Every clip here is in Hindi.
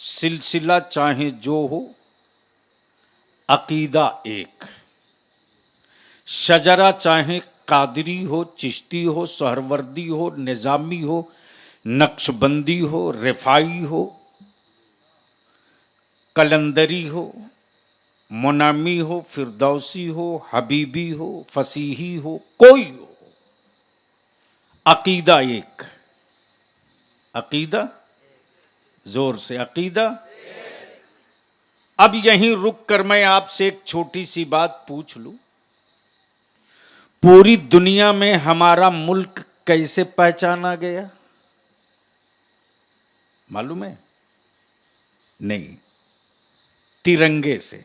सिलसिला चाहे जो हो, अकीदा एक। शजरा चाहे कादरी हो, चिश्ती हो, सोहरवर्दी हो, निजामी हो, नक्शबंदी हो, रिफाई हो, कलंदरी हो, मुनामी हो, फिरदौसी हो, हबीबी हो, फसीही हो, कोई हो, अकीदा एक। अकीदा, जोर से अकीदा। अब यहीं रुक कर मैं आपसे एक छोटी सी बात पूछ लूं, पूरी दुनिया में हमारा मुल्क कैसे पहचाना गया, मालूम है? नहीं, तिरंगे से।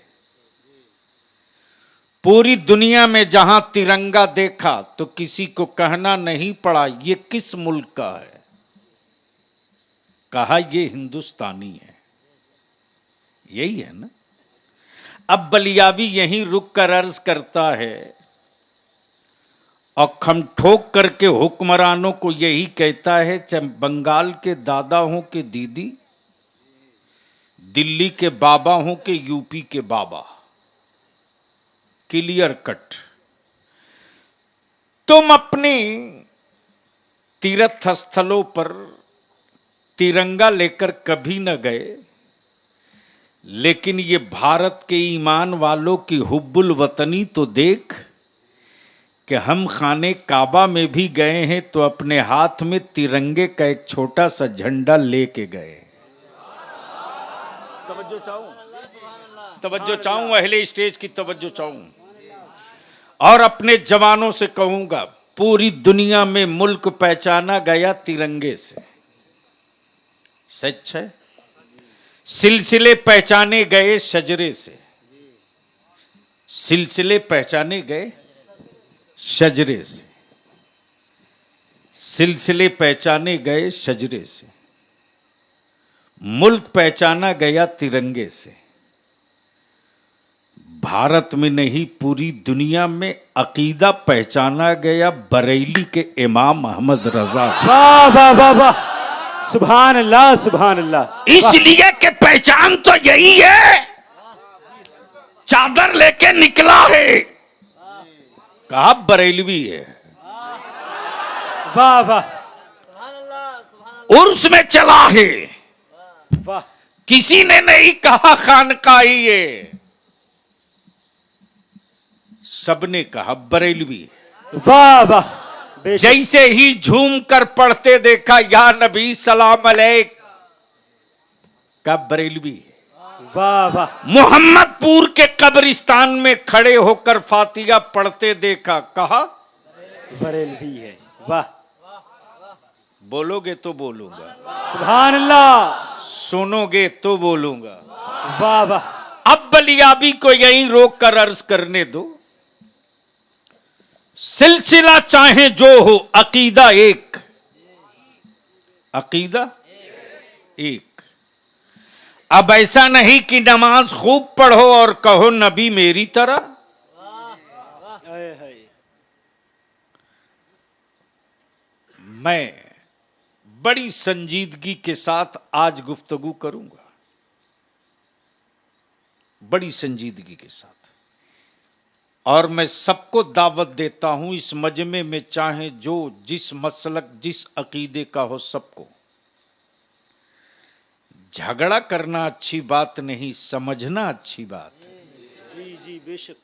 पूरी दुनिया में जहां तिरंगा देखा तो किसी को कहना नहीं पड़ा ये किस मुल्क का है, कहा ये हिंदुस्तानी है। यही है ना। अब बलियावी यहीं रुक कर अर्ज करता है और खम ठोक करके हुक्मरानों को यही कहता है, चाहे बंगाल के दादा हों के दीदी, दिल्ली के बाबा हों के यूपी के बाबा, क्लियर कट। तुम अपनी तीर्थ स्थलों पर तिरंगा लेकर कभी न गए, लेकिन ये भारत के ईमान वालों की हुब्बुल वतनी तो देख कि हम खाने काबा में भी गए हैं तो अपने हाथ में तिरंगे का एक छोटा सा झंडा लेके गए। तवज्जो चाहूं, अहले स्टेज की तवज्जो चाहूं। और अपने जवानों से कहूंगा, पूरी दुनिया में मुल्क पहचाना गया तिरंगे से, सच है। सिलसिले पहचाने गए शजरे से, सिलसिले पहचाने गए शजरे से, सिलसिले पहचाने गए शजरे से, मुल्क पहचाना गया तिरंगे से। भारत में नहीं, पूरी दुनिया में अकीदा पहचाना गया बरेली के इमाम अहमद रजा से। वाह वाह वाह वाह, सुभान अल्लाह सुभान अल्लाह। इसलिए कि पहचान तो यही है, चादर लेके निकला है, कहा बरेलवी है। वाह वाह, उर्स में चला है, वाह किसी ने नहीं कहा खानकाही है, सबने कहा बरेलवी है। वाह वाह, बेशक। जैसे ही झूम कर पढ़ते देखा या नबी सलाम अलैक, का बरेलवी है। वाह वाह, मोहम्मदपुर के कब्रिस्तान में खड़े होकर फातिहा पढ़ते देखा, कहा बरेलवी है। वाह, बोलोगे तो बोलूंगा, सुभान अल्लाह, सुनोगे तो बोलूंगा। वाह वाह। अब बलियाबी को यहीं रोक कर अर्ज करने दो, सिलसिला चाहे जो हो, अकीदा एक। अकीदा एक। अब ऐसा नहीं कि नमाज खूब पढ़ो और कहो नबी मेरी तरह। मैं बड़ी संजीदगी के साथ आज गुफ्तगू करूंगा, बड़ी संजीदगी के साथ। और मैं सबको दावत देता हूं इस मजमे में, चाहे जो जिस मसलक जिस अकीदे का हो, सबको। झगड़ा करना अच्छी बात नहीं, समझना अच्छी बात है। जी जी बेशक।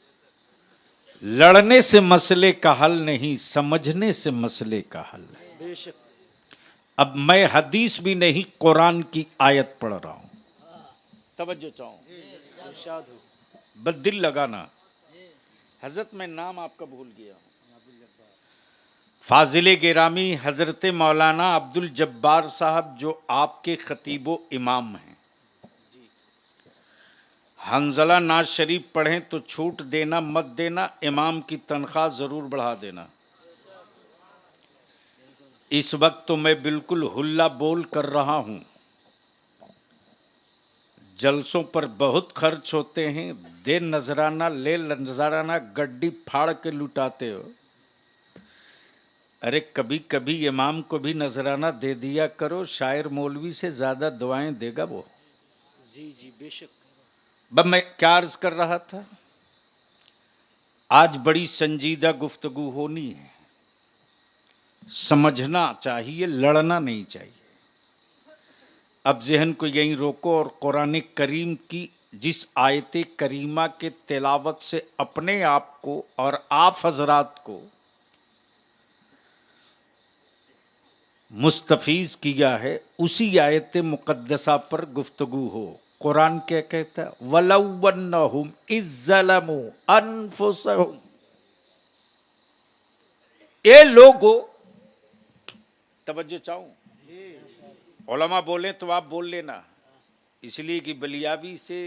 लड़ने से मसले का हल नहीं, समझने से मसले का हल है। बेशक। अब मैं हदीस भी नहीं, कुरान की आयत पढ़ रहा हूं, तवज्जो चाहूं, इरशाद हो। बस दिल लगाना। हजरत मैं नाम आपका भूल गया हूं, फाजिले गिरामी हजरत मौलाना अब्दुल जब्बार साहब, जो आपके खतीबो इमाम हैं। हंजला नाज शरीफ पढ़ें तो छूट देना मत देना, इमाम की तनख्वाह जरूर बढ़ा देना। इस वक्त तो मैं बिल्कुल हुल्ला बोल कर रहा हूं, जलसों पर बहुत खर्च होते हैं, दे नजराना ले नजराना, गड्डी फाड़ के लुटाते हो। अरे कभी कभी इमाम को भी नजराना दे दिया करो, शायर मौलवी से ज्यादा दुआएं देगा वो। जी जी बेशक। अब मैं क्या अर्ज कर रहा था, आज बड़ी संजीदा गुफ्तगू होनी है, समझना चाहिए, लड़ना नहीं चाहिए। अब जहन को यहीं रोको और कुरान करीम की जिस आयत करीमा के तिलावत से अपने आप को और आप हजरात को मुस्तफीज किया है, उसी आयत मुकद्दसा पर गुफ्तगू हो। कुरान क्या कहता है, वलौवन्नहुम इज़्ज़लमू अनफुसहुम। ये लोगों, तवज्जो चाहूं, उलमा बोले तो आप बोल लेना, इसलिए कि बलियाबी से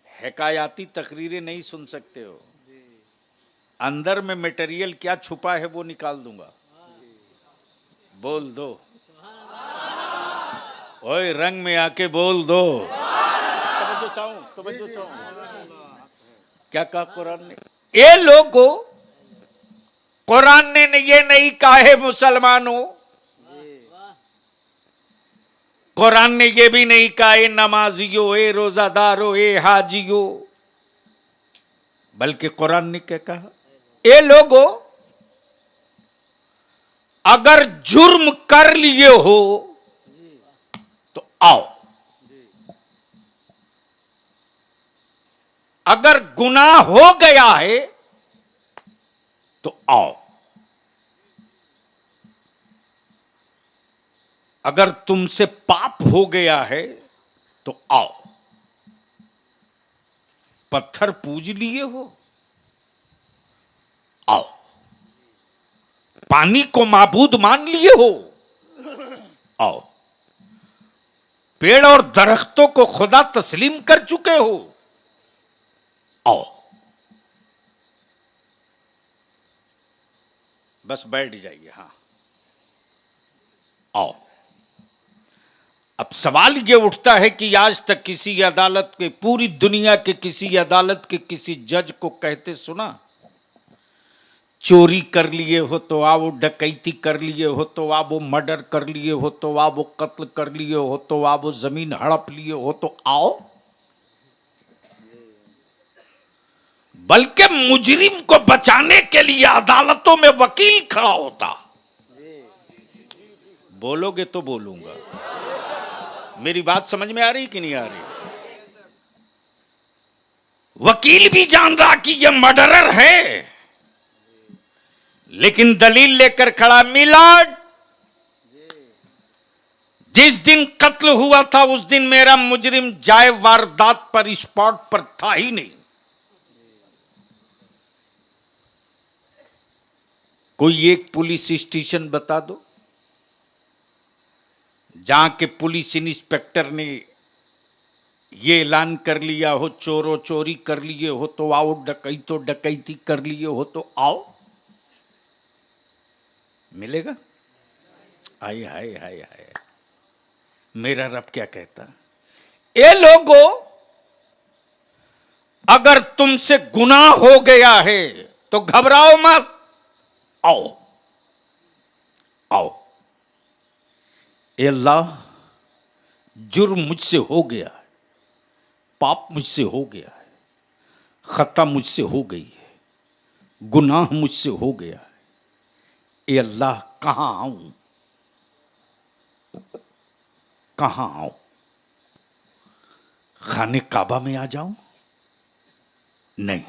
हकायाती तकरीरें नहीं सुन सकते हो। अंदर में मटेरियल क्या छुपा है वो निकाल दूंगा। बोल दो, ओए रंग में आके बोल दो। तवज्जो चाहूं, क्या कहा कुरान ने? ये लोगों, कुरान ने ये नहीं कहा है मुसलमानों, कुरान ने ये भी नहीं कहा है नमाजियों, ए रोजादारों, ए हाजियों, बल्कि कुरान ने क्या कहा, ए लोगों अगर जुर्म कर लिए हो तो आओ, अगर गुनाह हो गया है तो आओ, अगर तुमसे पाप हो गया है तो आओ। पत्थर पूज लिए हो, आओ। पानी को माबूद मान लिए हो, आओ। पेड़ और दरख्तों को खुदा तस्लीम कर चुके हो, आओ। बस बैठ जाइए, हां, आओ। अब सवाल ये उठता है कि आज तक किसी अदालत के, पूरी दुनिया के किसी अदालत के किसी जज को कहते सुना, चोरी कर लिए हो तो आओ, डकैती कर लिए हो तो आओ, मर्डर कर लिए हो तो आओ, कत्ल कर लिए हो तो आओ, जमीन हड़प लिए हो तो आओ। बल्कि मुजरिम को बचाने के लिए अदालतों में वकील खड़ा होता। बोलोगे तो बोलूंगा, मेरी बात समझ में आ रही कि नहीं आ रही? वकील भी जान रहा कि यह मर्डरर है, लेकिन दलील लेकर खड़ा, मिलाड जिस दिन कत्ल हुआ था उस दिन मेरा मुजरिम जाए वारदात पर, स्पॉट पर था ही नहीं। कोई एक पुलिस स्टेशन बता दो जहां के पुलिस इंस्पेक्टर ने ये ऐलान कर लिया हो, चोरों चोरी कर लिए हो तो आओ, डकैतो डकैती कर लिए हो तो आओ। मिलेगा? हाय हाय हाय हाय, मेरा रब क्या कहता, ए लोगों अगर तुमसे गुनाह हो गया है तो घबराओ मत, आओ आओ। ए अल्लाह, जुर्म मुझसे हो गया है, पाप मुझसे हो गया है, खता मुझसे हो गई है, गुनाह मुझसे हो गया है। ए अल्लाह, कहां आऊं, कहां आऊं? खाने काबा में आ जाऊं? नहीं।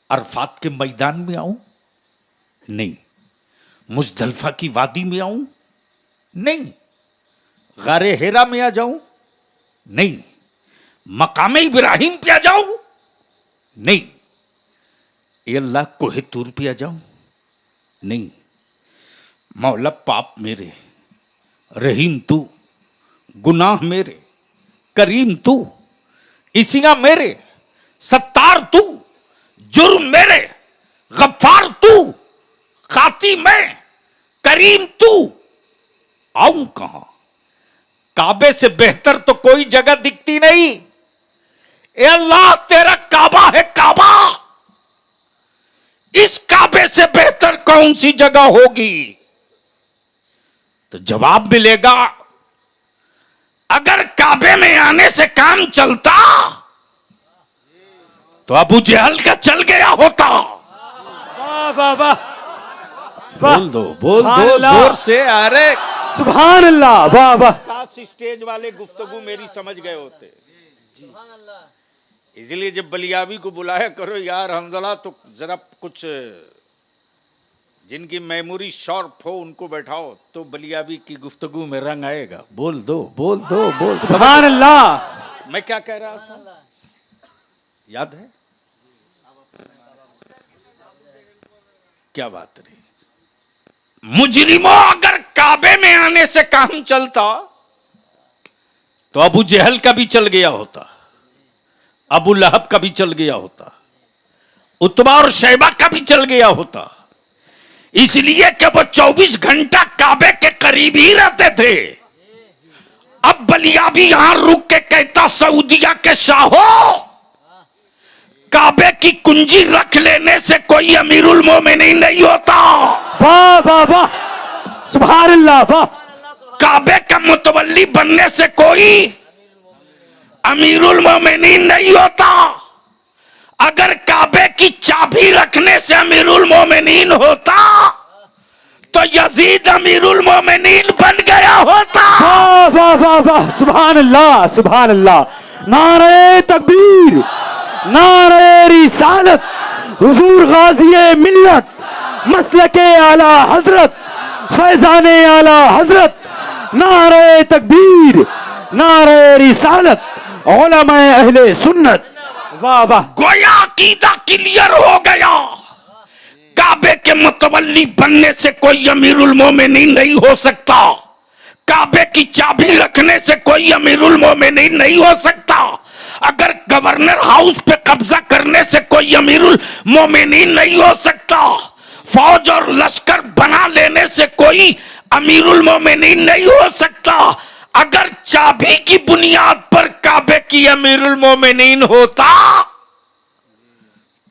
अरफात के मैदान में आऊं? नहीं। मुजदलफा की वादी में आऊं? नहीं। गारे हेरा में आ जाऊं? नहीं। मकामे इब्राहिम पे आ जाऊं? नहीं। ये अल्लाह कोहे तूर पे आ जाऊं? नहीं। मौला, पाप मेरे, रहीम तू, गुनाह मेरे, करीम तू, इसियां मेरे, सत्तार तू, जुर्म मेरे, गफ्फार तू, खाती मैं, करीम तू, आऊं कहां? काबे से बेहतर तो कोई जगह दिखती नहीं। ए अल्लाह, तेरा काबा है काबा, इस काबे से बेहतर कौन सी जगह होगी? तो जवाब मिलेगा, अगर काबे में आने से काम चलता तो अबू जहल का चल गया होता। वाह वाह वाह, बोल दो सुभान अल्लाह। जोर से। अरे सुभान अल्लाह, वाह वाह। काश स्टेज वाले गुफ्तगू मेरी समझ गए होते। इसलिए जब बलियाबी को बुलाया करो यार हंजला, तो जरा कुछ जिनकी मेमोरी शॉर्प हो उनको बैठाओ, तो बलियाबी की गुफ्तगू में रंग आएगा। बोल दो बोल दो बोल। सुभान अल्लाह। मैं क्या कह रहा था, याद है? क्या बात रही? मुजरिमों, अगर काबे में आने से काम चलता तो अबू जहल का भी चल गया होता, अबू लहब का भी चल गया होता, उतबा और शैबा का भी चल गया होता। इसलिए कि वो 24 घंटा काबे के करीब ही रहते थे। अब बलियाबी यहां रुक के कहता, सऊदिया के शाहो, काबे की कुंजी रख लेने से कोई अमीरुल मोमिनीन नहीं होता। वाह वाह वाह, सुभान अल्लाह, वाह। काबे का मुतवल्ली बनने से कोई अमीरुल मोमिनीन नहीं होता। अगर काबे की चाबी रखने से अमीरुल मोमिनीन होता तो यजीद अमीरुल मोमिनीन बन गया होता। वाह वाह वाह वाह, सुभान अल्लाह, सुभान अल्लाह। नारे तकबीर, नारे रिसालत, हुजूर गाज़ी मिल्लत, मसलके आला हजरत, फैजाने आला हजरत। नारे तकबीर, नारे रिसालत, उलमा अहले सुन्नत। वाह वाह। गोया अकीदा क्लियर हो गया। काबे के मुतवल्ली बनने से कोई अमीरुल मोमिनीन नहीं हो सकता। काबे की चाबी रखने से कोई अमीरुल मोमिनीन नहीं हो सकता। अगर गवर्नर हाउस पे कब्जा करने से कोई अमीरुल मोमिनीन नहीं हो सकता। फौज और लश्कर बना लेने से कोई अमीरुल मोमिनीन नहीं हो सकता। अगर चाबी की बुनियाद पर काबे की अमीरुल मोमिनीन होता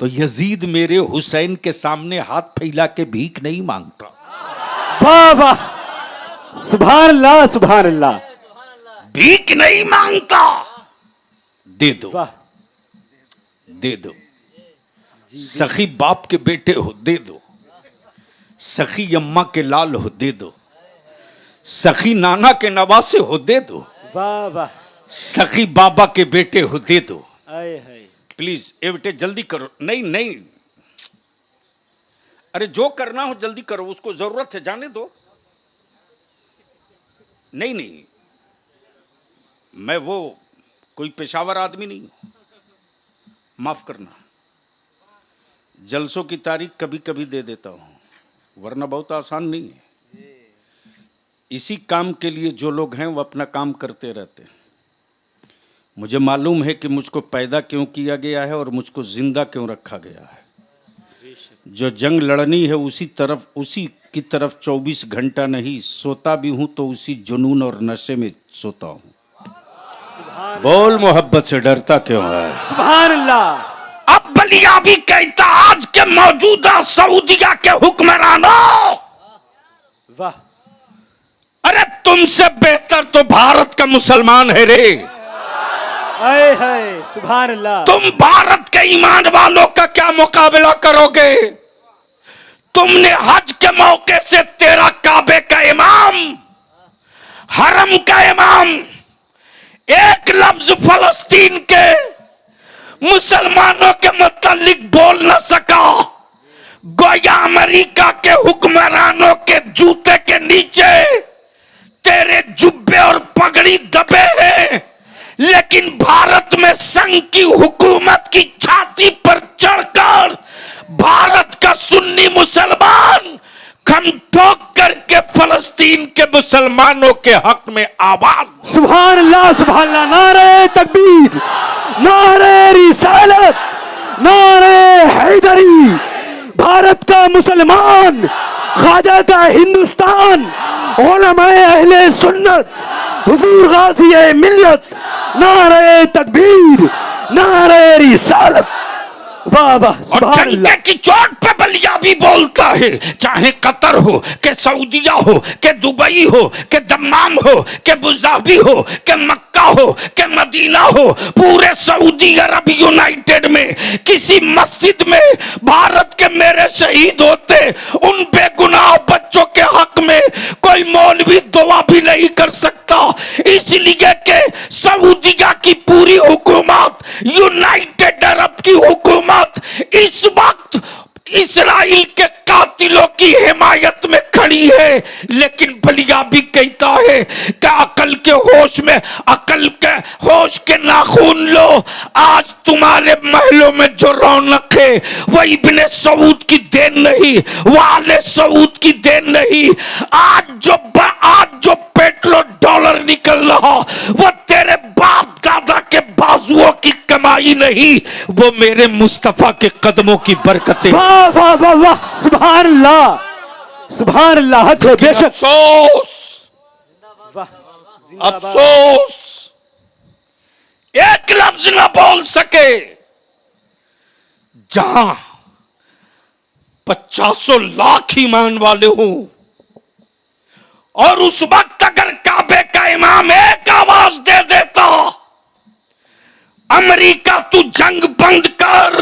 तो यजीद मेरे हुसैन के सामने हाथ फैला के भीख नहीं मांगता। वाह वाह, सुभान अल्लाह, सुभान अल्लाह। भीख नहीं मांगता। दे दो, वाह, दे दो। सखी बाप के बेटे हो, दे दो। सखी अम्मा के लाल हो, दे दो। सखी नाना के नवासे हो, दे दो। वाह वाह। सखी बाबा के बेटे हो, दे दो। आए हाय। प्लीज ए बेटे जल्दी करो। नहीं नहीं, अरे जो करना हो जल्दी करो, उसको जरूरत है, जाने दो। नहीं नहीं, मैं वो कोई पेशावर आदमी नहीं हूं, माफ करना। जलसों की तारीख कभी कभी दे देता हूं, वरना बहुत आसान नहीं है। इसी काम के लिए जो लोग हैं वो अपना काम करते रहते हैं। मुझे मालूम है कि मुझको पैदा क्यों किया गया है और मुझको जिंदा क्यों रखा गया है। जो जंग लड़नी है उसी की तरफ 24 घंटा नहीं, सोता भी हूं तो उसी जुनून और नशे में सोता हूं। बोल मोहब्बत से डरता क्यों है? सुभान अल्लाह। अब बलियाबी कहता, आज के मौजूदा सऊदिया के हुक्मरानों, वाह। अरे तुमसे बेहतर तो भारत का मुसलमान है रे। आए हाय, सुभान अल्लाह। तुम भारत के ईमान वालों का क्या मुकाबला करोगे? तुमने हज के मौके से तेरा काबे का इमाम, हरम का इमाम, एक लफ्ज फलस्तीन के मुसलमानों के मुतालिक बोल न सका। गोया अमेरिका के हुक्मरानों के जूते के नीचे तेरे जुब्बे और पगड़ी दबे हैं, लेकिन भारत में संघ की हुकूमत की छाती पर चढ़कर भारत का सुन्नी मुसलमान खम ठोक करके फलस्तीन के मुसलमानों के हक में आवाज। सुभान अल्लाह, सुभान अल्लाह। नारे तकबीर, नारे रिसालत, नारे हैदरी। भारत का मुसलमान, ख्वाजा का हिंदुस्तान, उलमा अहले सुन्नत, हुजूर गाज़ी मिल्लत। नारे तकबीर, नारे रिसालत। वाह वाह और सुभान अल्लाह। डंके की चोट पे बलिया भी बोलता है, चाहे कतर हो के सऊदिया हो के दुबई हो के दम्माम हो के अबुधाबी हो के मक्का हो के मदीना हो, पूरे सऊदी अरब यूनाइटेड में किसी मस्जिद में भारत के मेरे शहीद होते, उन बेगुनाह बच्चों के हक में कोई मौलवी दुआ भी नहीं कर सकता, इसलिए कि सऊदिया की पूरी हुकूमत, यूनाइटेड अरब की हुकूमत इस वक्त इस्राइल के कातिलों की हिमायत में खड़ी है। लेकिन बलिया भी कहता है कि अकल के होश में, अकल के होश के नाखून लो, आज तुम्हारे महलों में जो रौनक है वह इब्ने सऊद की देन नहीं, वह आले सऊद की देन नहीं। आज जो पेट्रोल डॉलर निकल रहा वो तेरे बाप दादा के बाजुओं की कमाई नहीं, वो मेरे मुस्तफा के कदमों की बरकतें। वाह वाह वाह वाह सुभान अल्लाह सुभान अल्लाह। हक है बेशक। अफसोस, वाह जिंदाबाद। अफसोस, एक लफ्ज न बोल सके जहां 50 लाख ईमान वाले हों, और उस वक्त अगर काबे का इमाम एक आवाज दे देता, अमेरिका तू जंग बंद कर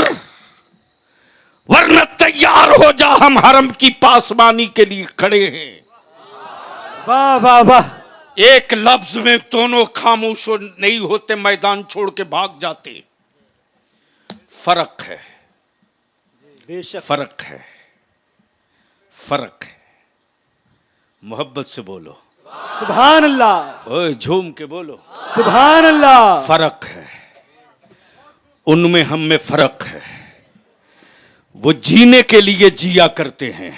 वरना तैयार हो जा, हम हरम की पासबानी के लिए खड़े हैं। वाह वाह वाह। एक लफ्ज में दोनों खामोश नहीं होते, मैदान छोड़ के भाग जाते। फर्क है, बेशक फर्क है, फर्क है। मोहब्बत से बोलो, सुभान अल्लाह ओए झूम के बोलो, सुभान अल्लाह। फर्क है। उनमें हम में फर्क है। वो जीने के लिए जिया करते हैं,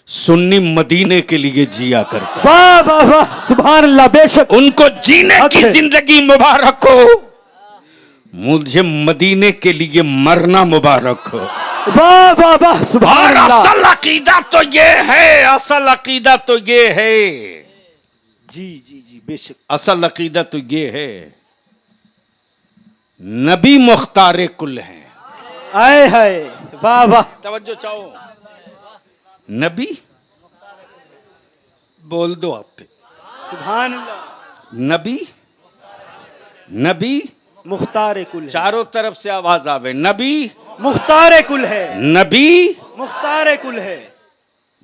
सुन्नी मदीने के लिए जिया करते हैं। वाह वाह वाह सुभान अल्लाह बेशक। उनको जीने की है। जिंदगी मुबारक हो, मुझे मदीने के लिए मरना मुबारक हो। वाह वाह वाह सुभान और अल्लाह। असल अकीदा तो ये है, असल अकीदा तो ये है, जी जी जी बेशक। असल अकीदा तो ये है, नबी मुख्तारे कुल हैं। आए हाय वाह वाह। तवज्जो चाहो, नबी बोल दो आप पे, सुभान अल्लाह। नबी, नबी मुख्तार कुल है। चारों तरफ से आवाज आवे, नबी मुख्तार कुल है। नबी मुख्तार कुल है।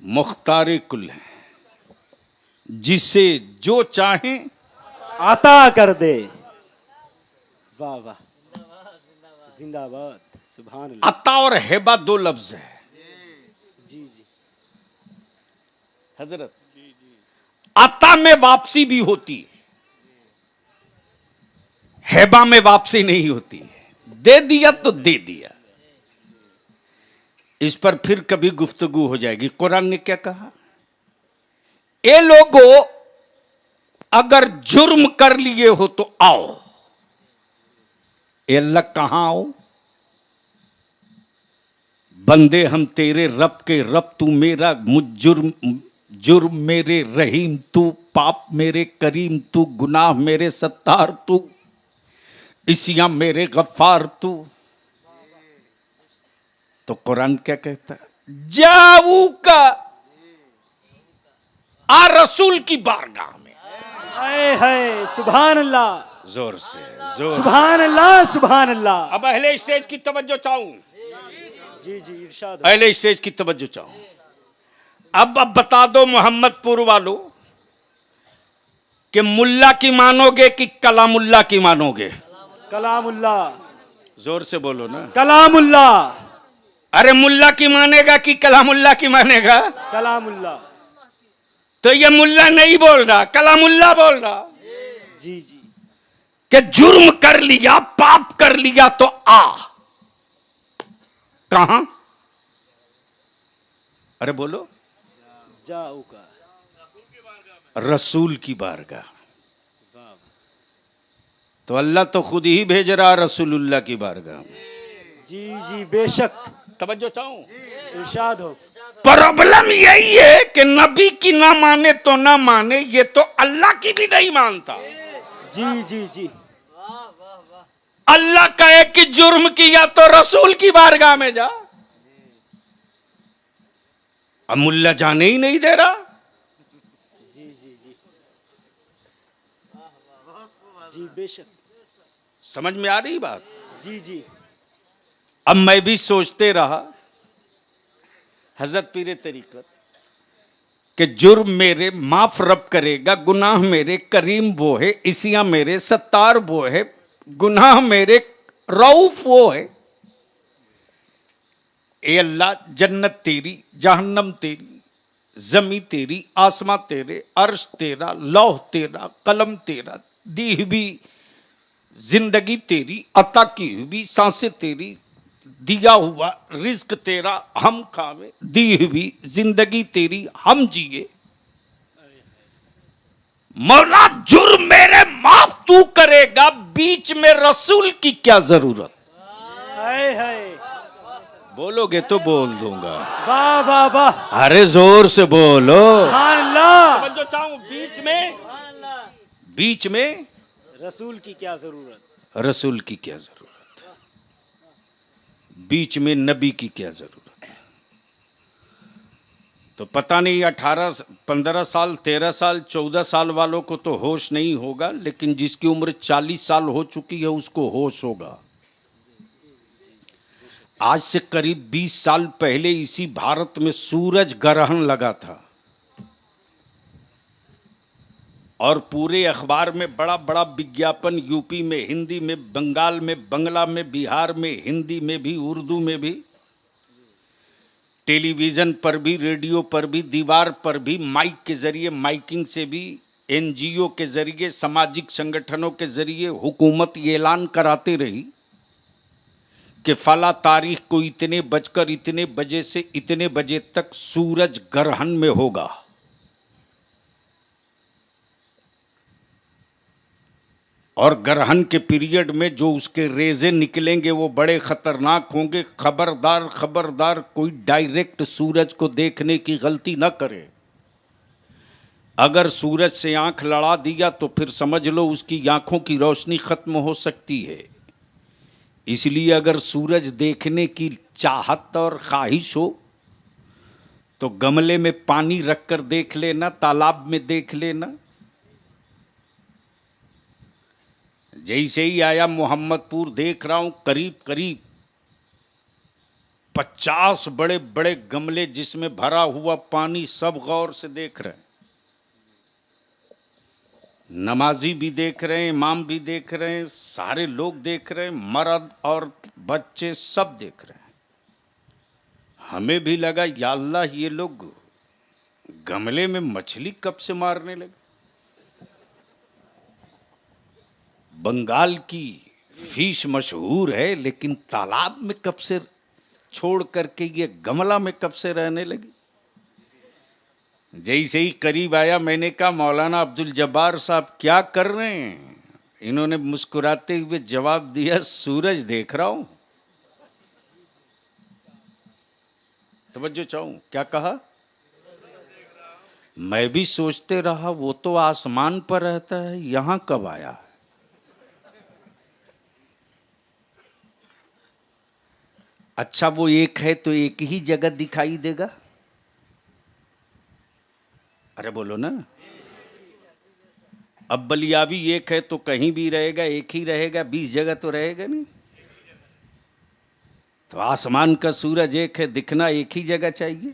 मुख्तारे कुल है, जिसे जो चाहे आता कर दे। वाह वाह जिंदाबाद सुभान अल्लाह। अता और हेबा दो लफ्ज है जी जी हजरत। अता में वापसी भी होती है, हेबा में वापसी नहीं होती है। दे दिया तो दे दिया। इस पर फिर कभी गुफ्तगू हो जाएगी। कुरान ने क्या कहा, ये लोगों अगर जुर्म कर लिए हो तो आओ। ए अल्लाह कहां आओ? बंदे हम तेरे रब के रब, तू मेरा मुझ जुर्म मेरे रहीम, तू पाप मेरे करीम, तू गुनाह मेरे सत्तार, तू इसियां मेरे गफ्फार तू। तो कुरान क्या कहता है, जाऊ का आ रसूल की बारगाह में। आए हाय सुभान अल्लाह। जोर से जोर। सुभान अल्लाह सुभान अल्लाह। अब अहले स्टेज की तवज्जो चाहूं, जी जी इरशाद। अहले स्टेज की तवज्जो चाहूं। अब बता दो मोहम्मदपुर वालों कि मुल्ला की मानोगे कि कलामुल्ला की मानोगे? कलामुल्लाह। जोर से बोलो ना। कलामुल्लाह। अरे मुल्ला की मानेगा कि कलामुल्ला की मानेगा? कलामुल्लाह। तो ये मुल्ला नहीं बोल रहा, कलामुल्ला बोल रहा जी जी कि जुर्म कर लिया, पाप कर लिया तो आ। कहां? अरे बोलो, जाऊ का रसूल की बारगाह। तो अल्लाह तो खुद ही भेज रहा रसूलुल्लाह की बारगाह में। जी जी बेशक। तवज्जो चाहूं, इरशाद हो। प्रॉब्लम यही है कि नबी की ना माने तो ना माने, ये तो अल्लाह की भी नहीं मानता। जी जी जी अल्लाह कहे कि जुर्म किया तो रसूल की बारगाह में जा। अब मुल्ला जाने ही नहीं दे रहा। जी जी जी जी बेशक। समझ में आ रही बात? जी जी अब मैं भी सोचते रहा हजरत पीरे तरीकत कि जुर्म मेरे माफ रब करेगा, गुनाह मेरे करीम वो है, इसियां मेरे सत्तार वो है, गुनाह मेरे रऊफ वो है। ए अल्लाह, जन्नत तेरी, जहन्नम तेरी, जमी तेरी, आसमां तेरे, अर्श तेरा, लौह तेरा, कलम तेरा, दी हुई जिंदगी तेरी, अता की हुई सांसें तेरी, दिया हुआ रिज्क तेरा हम खावे, दी हुई जिंदगी तेरी हम जिए। मौला जुर्म मेरे माफ तू करेगा, बीच में रसूल की क्या जरूरत? हाय हाय। बोलोगे तो बोल दूंगा। वाह वाह वाह। अरे जोर से बोलो। सुभान अल्लाह। समझो चाहूं बीच में रसूल की क्या जरूरत? रसूल की क्या जरूरत? बीच में नबी की क्या जरूरत? तो पता नहीं 18 15 साल 13 साल 14 साल वालों को तो होश नहीं होगा, लेकिन जिसकी उम्र 40 साल हो चुकी है उसको होश होगा। आज से करीब 20 साल पहले इसी भारत में सूरज ग्रहण लगा था और पूरे अखबार में बड़ा बड़ा विज्ञापन, यूपी में हिंदी में, बंगाल में बंगला में, बिहार में हिंदी में भी, उर्दू में भी, टेलीविजन पर भी, रेडियो पर भी, दीवार पर भी, माइक के जरिए, माइकिंग से भी, एनजीओ के जरिए, सामाजिक संगठनों के जरिए हुकूमत ये ऐलान कराती रही कि फला तारीख को इतने बजकर इतने बजे से इतने बजे तक सूरज ग्रहण में होगा। और ग्रहण के पीरियड में जो उसके रेजे निकलेंगे वो बड़े खतरनाक होंगे। खबरदार खबरदार, कोई डायरेक्ट सूरज को देखने की गलती ना करे। अगर सूरज से आंख लड़ा दिया तो फिर समझ लो उसकी आंखों की रोशनी खत्म हो सकती है। इसलिए अगर सूरज देखने की चाहत और ख्वाहिश हो तो गमले में पानी रखकर देख लेना, तालाब में देख लेना। जैसे ही आया मोहम्मदपुर, देख रहा हूं करीब करीब 50 बड़े बड़े गमले जिसमें भरा हुआ पानी, सब गौर से देख रहे हैं। नमाजी भी देख रहे हैं, इमाम भी देख रहे हैं, सारे लोग देख रहे हैं, मर्द और बच्चे सब देख रहे हैं। हमें भी लगा या अल्लाह, ये लोग गमले में मछली कब से मारने लगे? बंगाल की फिश मशहूर है, लेकिन तालाब में कब से छोड़ करके ये गमला में कब से रहने लगी? जैसे ही करीब आया मैंने कहा, मौलाना अब्दुल जब्बार साहब क्या कर रहे हैं? इन्होंने मुस्कुराते हुए जवाब दिया, सूरज देख रहा हूं। तवज्जो चाहूं, क्या कहा? मैं भी सोचते रहा वो तो आसमान पर रहता है, यहां कब आया? अच्छा, वो एक है तो एक ही जगह दिखाई देगा? अरे बोलो ना। अब बलियावी एक है तो कहीं भी रहेगा, एक ही रहेगा, 20 जगह तो रहेगा नहीं। तो आसमान का सूरज एक है, दिखना एक ही जगह चाहिए।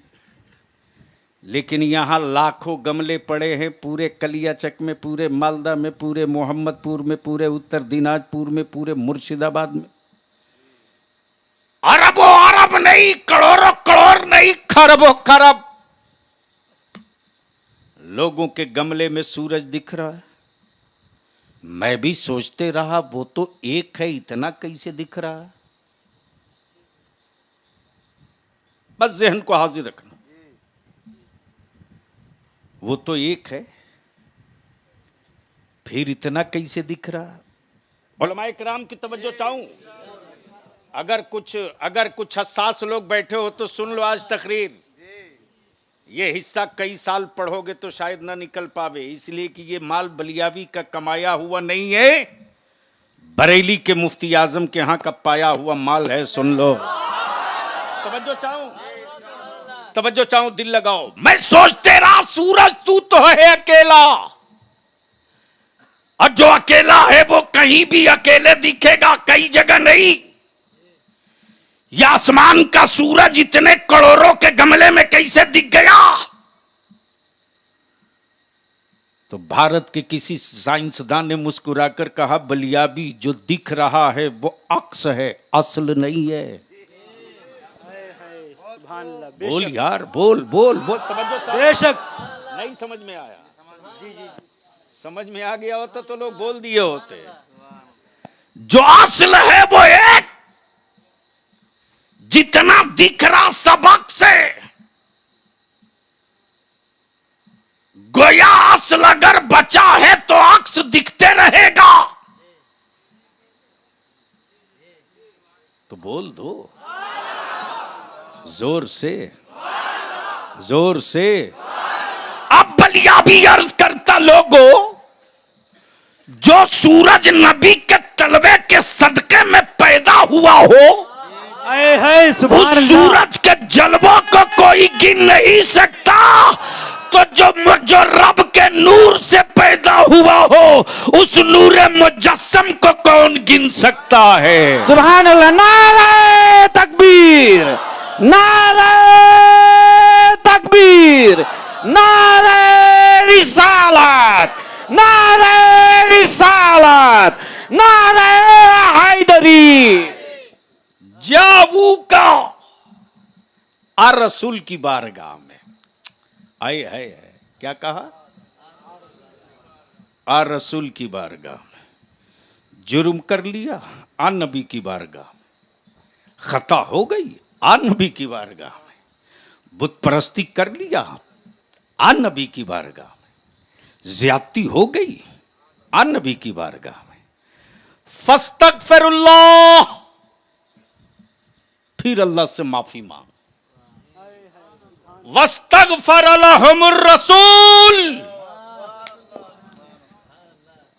लेकिन यहां लाखों गमले पड़े हैं, पूरे कलियाचक में, पूरे मालदा में, पूरे मोहम्मदपुर में, पूरे उत्तर दिनाजपुर में, पूरे मुर्शिदाबाद में। अरबों अरब नहीं, करोड़ों करोड़ नहीं, खरबों खरब लोगों के गमले में सूरज दिख रहा है। मैं भी सोचते रहा वो तो एक है, इतना कैसे दिख रहा है? बस जहन को हाजिर रखना, वो तो एक है, फिर इतना कैसे दिख रहा? उलमाए किराम की तवज्जो चाहूं, अगर कुछ हसास लोग बैठे हो तो सुन लो आज तकरीर। ये हिस्सा कई साल पढ़ोगे तो शायद ना निकल पावे, इसलिए कि ये माल बलियावी का कमाया हुआ नहीं है, बरेली के मुफ्ती आजम के यहाँ का पाया हुआ माल है, सुन लो। तवज्जो चाहूं, दिल लगाओ। मैं सोचते रहा सूरज तू तो है अकेला, और जो अकेला है वो कहीं भी अकेले दिखेगा, कई जगह नहीं। या आसमान का सूरज इतने करोड़ों के गमले में कैसे दिख गया? तो भारत के किसी साइंसदान ने मुस्कुराकर कहा, बलियाबी जो दिख रहा है वो अक्स है, असल नहीं है। बोल यार, बोल बोल बोल। बेशक नहीं समझ में आया? जी, समझ में आ गया होता तो लोग बोल दिए होते। जो असल है वो एक, जितना दिख रहा सब अक्स है। गोया असल अगर बचा है तो अक्स दिखते रहेगा। तो बोल दो जोर से, जोर से। अब बलियाबी अर्ज करता लोगों, जो सूरज नबी के तलवे के सदके में पैदा हुआ हो, उस सूरज के जलवों को कोई गिन नहीं सकता। तो जो रब के नूर से पैदा हुआ हो, उस नूरे मुजस्सम को कौन गिन सकता है? सुभान अल्लाह। नारे तकबीर, नारे तकबीर, नारे रिसालत, नारे रिसालत, नारे हैदरी। जावू का आ रसूल की बारगाह में आए है। क्या कहा? आ रसूल की बारगाह में जुर्म कर लिया, आ नबी की बारगाह में खता हो गई, आ नबी की बारगाह में बुत परस्ती कर लिया, आ नबी की बारगाह में ज्यादती हो गई, आ नबी की बारगाह में फस्तगफिरुल्लाह, फिर अल्लाह से माफी मांग। वस्तगफर लहुमुर रसूल,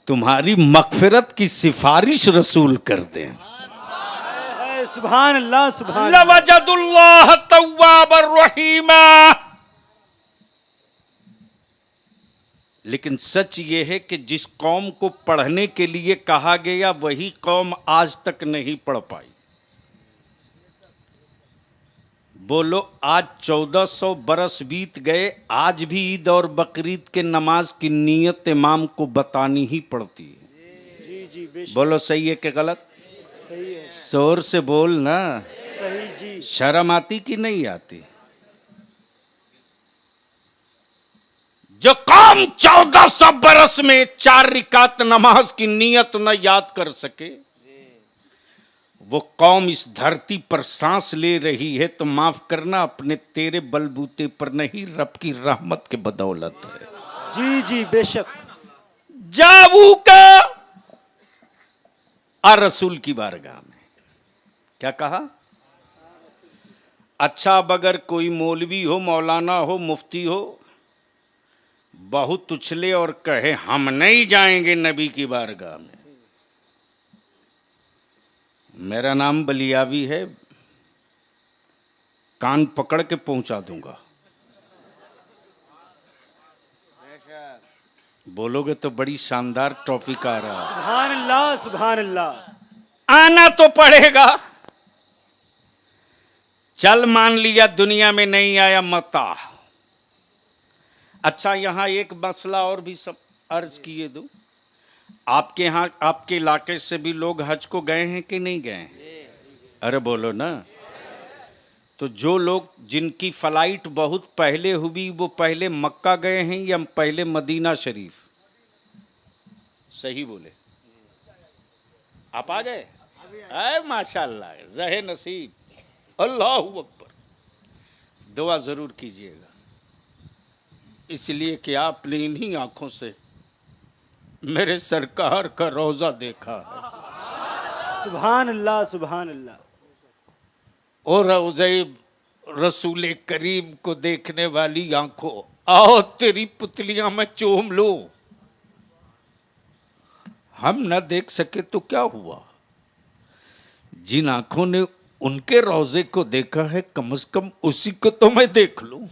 तुम्हारी मगफिरत की सिफारिश रसूल कर दें। सुभान अल्लाह, सुभान अल्लाह। लवजदुल्लाह तव्वाबर रहीमा। लेकिन सच ये है कि जिस कौम को पढ़ने के लिए कहा गया वही कौम आज तक नहीं पढ़ पाई। बोलो, आज 1400 बरस बीत गए, आज भी ईद और बकरीद के नमाज की नियत इमाम को बतानी ही पड़ती है। जी जी बेशक। बोलो सही है कि गलत? सही है। जोर से बोल ना। सही जी। शर्म आती कि नहीं आती? जो कौम 1400 बरस में 4 रिकात नमाज की नियत न याद कर सके, वो कौम इस धरती पर सांस ले रही है तो माफ करना, अपने तेरे बलबूते पर नहीं, रब की रहमत के बदौलत है। जी जी बेशक। जावू का आ रसूल की बारगाह में क्या कहा? अच्छा, अब अगर कोई मौलवी हो, मौलाना हो, मुफ्ती हो, बहुत उछले और कहे हम नहीं जाएंगे नबी की बारगाह में, मेरा नाम बलियावी है, कान पकड़ के पहुंचा दूंगा। बोलोगे तो बड़ी शानदार टॉपिक आ रहा है। सुभान अल्लाह, सुभान अल्लाह। आना तो पड़ेगा। चल मान लिया दुनिया में नहीं आया मता। अच्छा, यहां एक मसला और भी सब अर्ज किए दो। आपके यहाँ, आपके इलाके से भी लोग हज को गए हैं कि नहीं गए हैं? अरे बोलो ना। तो जो लोग जिनकी फ्लाइट बहुत पहले हुई वो पहले मक्का गए हैं या पहले मदीना शरीफ? सही बोले। आप आ गए? अरे माशाल्लाह, ज़हे नसीब, अल्लाहू अकबर। दुआ जरूर कीजिएगा, इसलिए कि आपने इन्हीं आंखों से मेरे सरकार का रोजा देखा है। सुभान अल्लाह, सुभान अल्लाह। और रोज़े रसूल करीम को देखने वाली आंखों, आओ तेरी पुतलियां में चूम लो। हम न देख सके तो क्या हुआ, जिन आंखों ने उनके रोजे को देखा है कम से कम उसी को तो मैं देख लूं।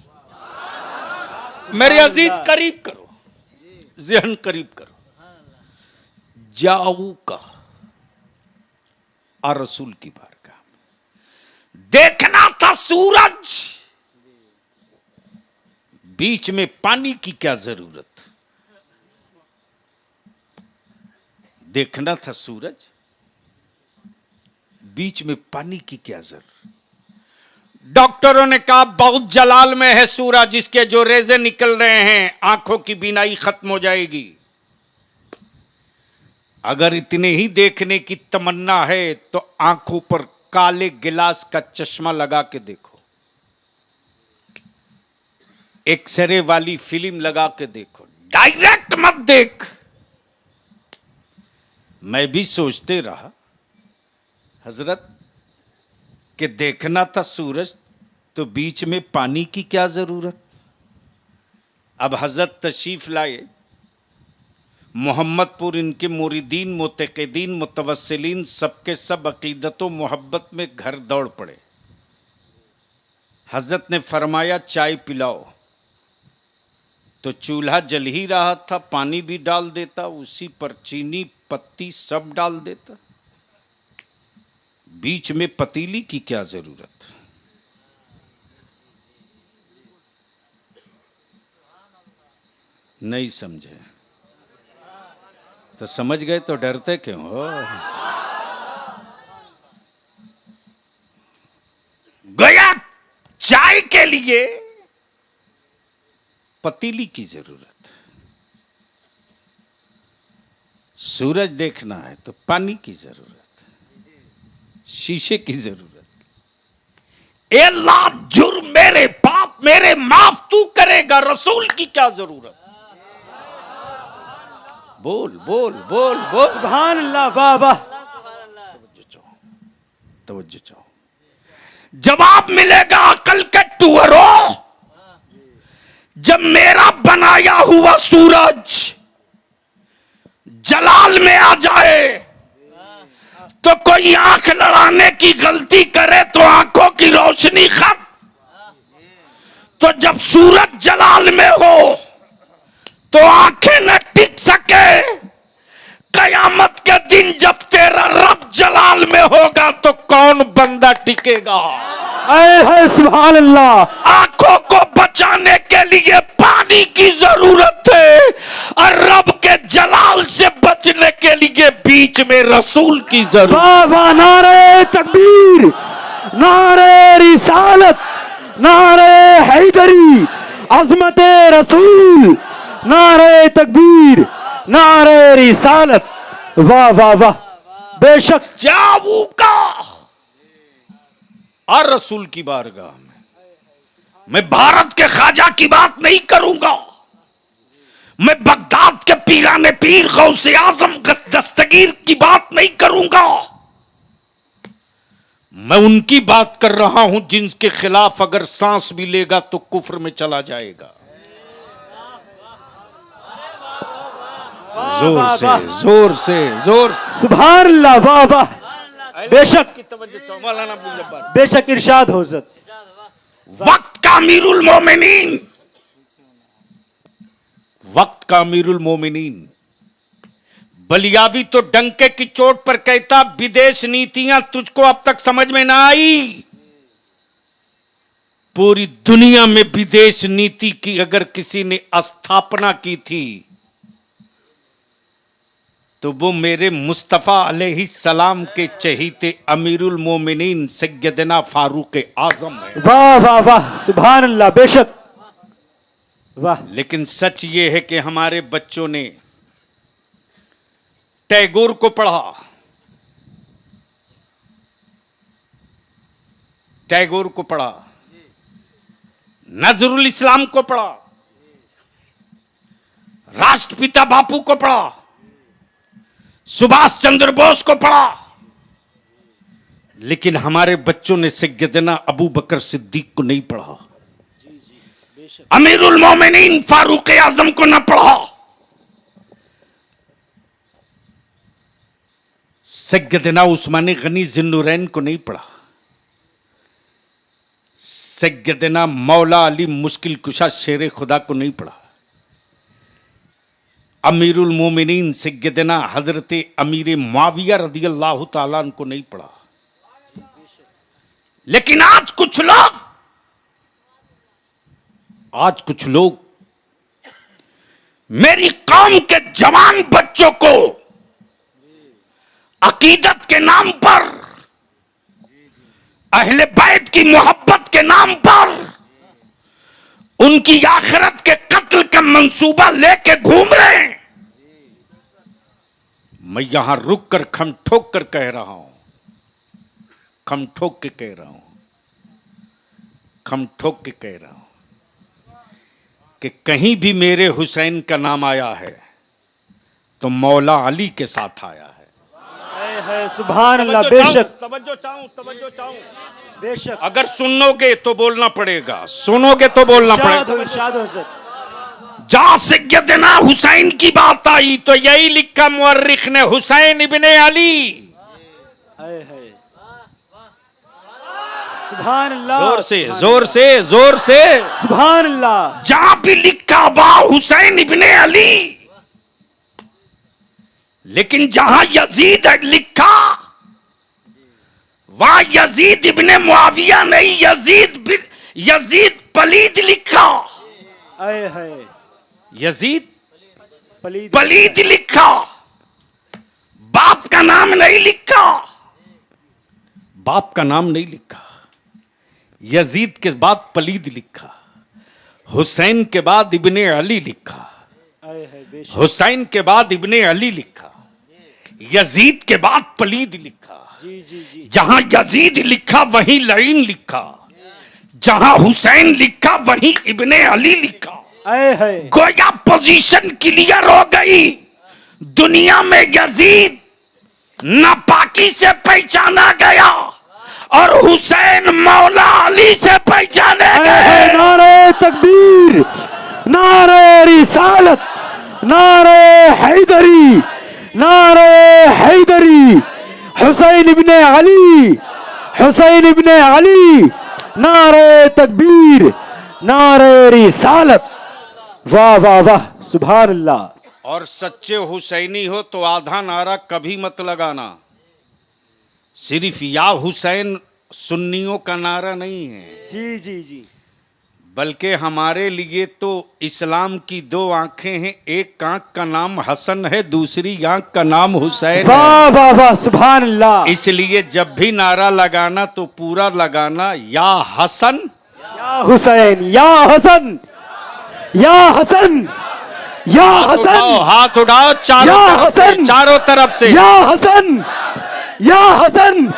मेरे अजीज करीब करो, ज़हन करीब करो। जाऊ का और रसूल की बारगाह में देखना था सूरज, बीच में पानी की क्या जरूरत। देखना था सूरज, बीच में पानी की क्या जरूरत। डॉक्टरों ने कहा बहुत जलाल में है सूरज, इसके जो रेजे निकल रहे हैं आंखों की बीनाई खत्म हो जाएगी। अगर इतने ही देखने की तमन्ना है तो आंखों पर काले गिलास का चश्मा लगा के देखो, एक्सरे वाली फिल्म लगा के देखो, डायरेक्ट मत देख। मैं भी सोचते रहा हजरत कि देखना था सूरज तो बीच में पानी की क्या जरूरत। अब हजरत तशरीफ लाए, मोहम्मदपुर इनके मुरीदीन मुतक़ीदीन मुतवस्सिलीन सबके सब अकीदत व मोहब्बत में घर दौड़ पड़े। हजरत ने फरमाया चाय पिलाओ, तो चूल्हा जल ही रहा था, पानी भी डाल देता, उसी पर चीनी पत्ती सब डाल देता, बीच में पतीली की क्या जरूरत। नहीं समझे तो समझ गए तो डरते क्यों हो। गया चाय के लिए पतीली की जरूरत, सूरज देखना है तो पानी की जरूरत, शीशे की जरूरत। ए अल्लाह जुर्म मेरे पाप मेरे माफ तू करेगा, रसूल की क्या जरूरत। बोल बोल बोल बोल सुभान अल्लाह, वाह वाह। तवज्जो चाहो, जवाब मिलेगा अकल के टुअरों। जब मेरा बनाया हुआ सूरज जलाल में आ जाए तो कोई आंख लड़ाने की गलती करे तो आंखों की रोशनी खत्म। तो जब सूरज जलाल में हो तो आंखें न टिक सके। कयामत के दिन जब तेरा रब जलाल में होगा तो कौन बंदा टिकेगा। है सुभान अल्लाह। आंखों को बचाने के लिए पानी की जरूरत है और रब के जलाल से बचने के लिए बीच में रसूल की जरूरत। वाह वाह, नारे तकबीर, नारे रिसालत, नारे हैदरी, अजमत रसूल, नारे तकबीर, नारे रिसालत। वाह वाह वाह, बेशक। जाऊ का और रसूल की बारगाह में मैं भारत के ख्वाजा की बात नहीं करूंगा, मैं बगदाद के पीराने पीर गौसे आजम दस्तगीर की बात नहीं करूंगा। मैं उनकी बात कर रहा हूं जिनके खिलाफ अगर सांस भी लेगा तो कुफ्र में चला जाएगा। जोर से जोर से जोर से सुभान अल्लाह, वाह वाह, बेशक की तवज्जो मौलाना अब्दुल जब्बार। बेशक इरशाद हो हज़रत। वक्त का अमीरुल मोमिनीन, वक्त का अमीरुल मोमिनीन बलियावी तो डंके की चोट पर कहता विदेश नीतियां तुझको अब तक समझ में ना आई। पूरी दुनिया में विदेश नीति की अगर किसी ने स्थापना की थी तो वो मेरे मुस्तफ़ा अलैहि सलाम के चहीते अमीरुल मोमिनीन सैयदना फारूक आजम है। वाह वाह वाह, सुभान अल्लाह, बेशक वाह। लेकिन सच ये है कि हमारे बच्चों ने टैगोर को पढ़ा, टैगोर को पढ़ा, नजरुल इस्लाम को पढ़ा, राष्ट्रपिता बापू को पढ़ा, सुभाष चंद्र बोस को पढ़ा, लेकिन हमारे बच्चों ने सैयदना अबू बकर सिद्दीक को नहीं पढ़ा, अमीरुल मोमिनीन फारूक आजम को न पढ़ा। सैयदना उस्मान गनी जिन्नुरैन को नहीं पढ़ा, सैयदना मौला अली मुश्किल कुशा शेर खुदा को नहीं पढ़ा, अमीरुल मोमिनीन सैयदना हजरत अमीर मुआविया रदियल्लाहु ताला अन्हु को नहीं पढ़ा। लेकिन आज कुछ लोग मेरी कौम के जवान बच्चों को अकीदत के नाम पर, अहले बैत की मोहब्बत के नाम पर उनकी आखिरत के कत्ल का मंसूबा लेके घूम रहे हैं। मैं यहां रुक कर खम ठोक कर कह रहा हूं, खम ठोक के कह रहा हूं, खम ठोक के कह रहा हूं कि कहीं भी मेरे हुसैन का नाम आया है तो मौला अली के साथ आया है। सुभान अल्लाह। बेशक तवज्जो चाहूं बेशक। अगर सुनोगे तो बोलना पड़ेगा, सुनोगे तो बोलना पड़ेगा। इरशाद हो सर। जहां सैयदना हुसैन की बात आई तो यही लिखा मुअर्रिख ने, हुसैन इब्ने अली। सुभान अल्लाह। जोर से सुभान अल्लाह। जहां भी लिखा वाह हुसैन इब्ने अली, लेकिन जहां यजीद लिखा वाह यजीद इब्ने मुआविया नहीं, यजीद पलीद लिखा, यजीद पलीद लिखा, बाप का नाम नहीं लिखा, बाप का नाम नहीं लिखा, यजीद के बाद पलीद लिखा, हुसैन के बाद इब्ने अली लिखा, हुसैन के बाद इब्ने अली लिखा, यजीद के बाद पलीद लिखा। जी। जहां यजीद लिखा वहीं लईन लिखा, जहां हुसैन लिखा वहीं इब्ने अली लिखा। गोया पोजीशन क्लियर हो गई। दुनिया में यजीद नापाकी से पहचाना गया और हुसैन मौला अली से पहचाने गए। नारे तकबीर, नारे रिसालत, नारे हैदरी, नारे हैदरी, हुसैन इब्ने अली, हुसैन इब्ने अली, नारे तकबीर, नारे रिसालत। वाह वाह वाह, सुभान अल्लाह। और सच्चे हुसैनी हो तो आधा नारा कभी मत लगाना। सिर्फ या हुसैन सुन्नियों का नारा नहीं है। जी। बल्कि हमारे लिए तो इस्लाम की दो आंखें हैं, एक आंख का नाम हसन है, दूसरी आंख का नाम हुसैन है। वाह वाह वाह, सुभान अल्लाह। इसलिए जब भी नारा लगाना तो पूरा लगाना, या हसन या हुसैन, या हसन, या हसन, या हसन। हाथ उठाओ चारों तरफ से। या हसन, या हसन,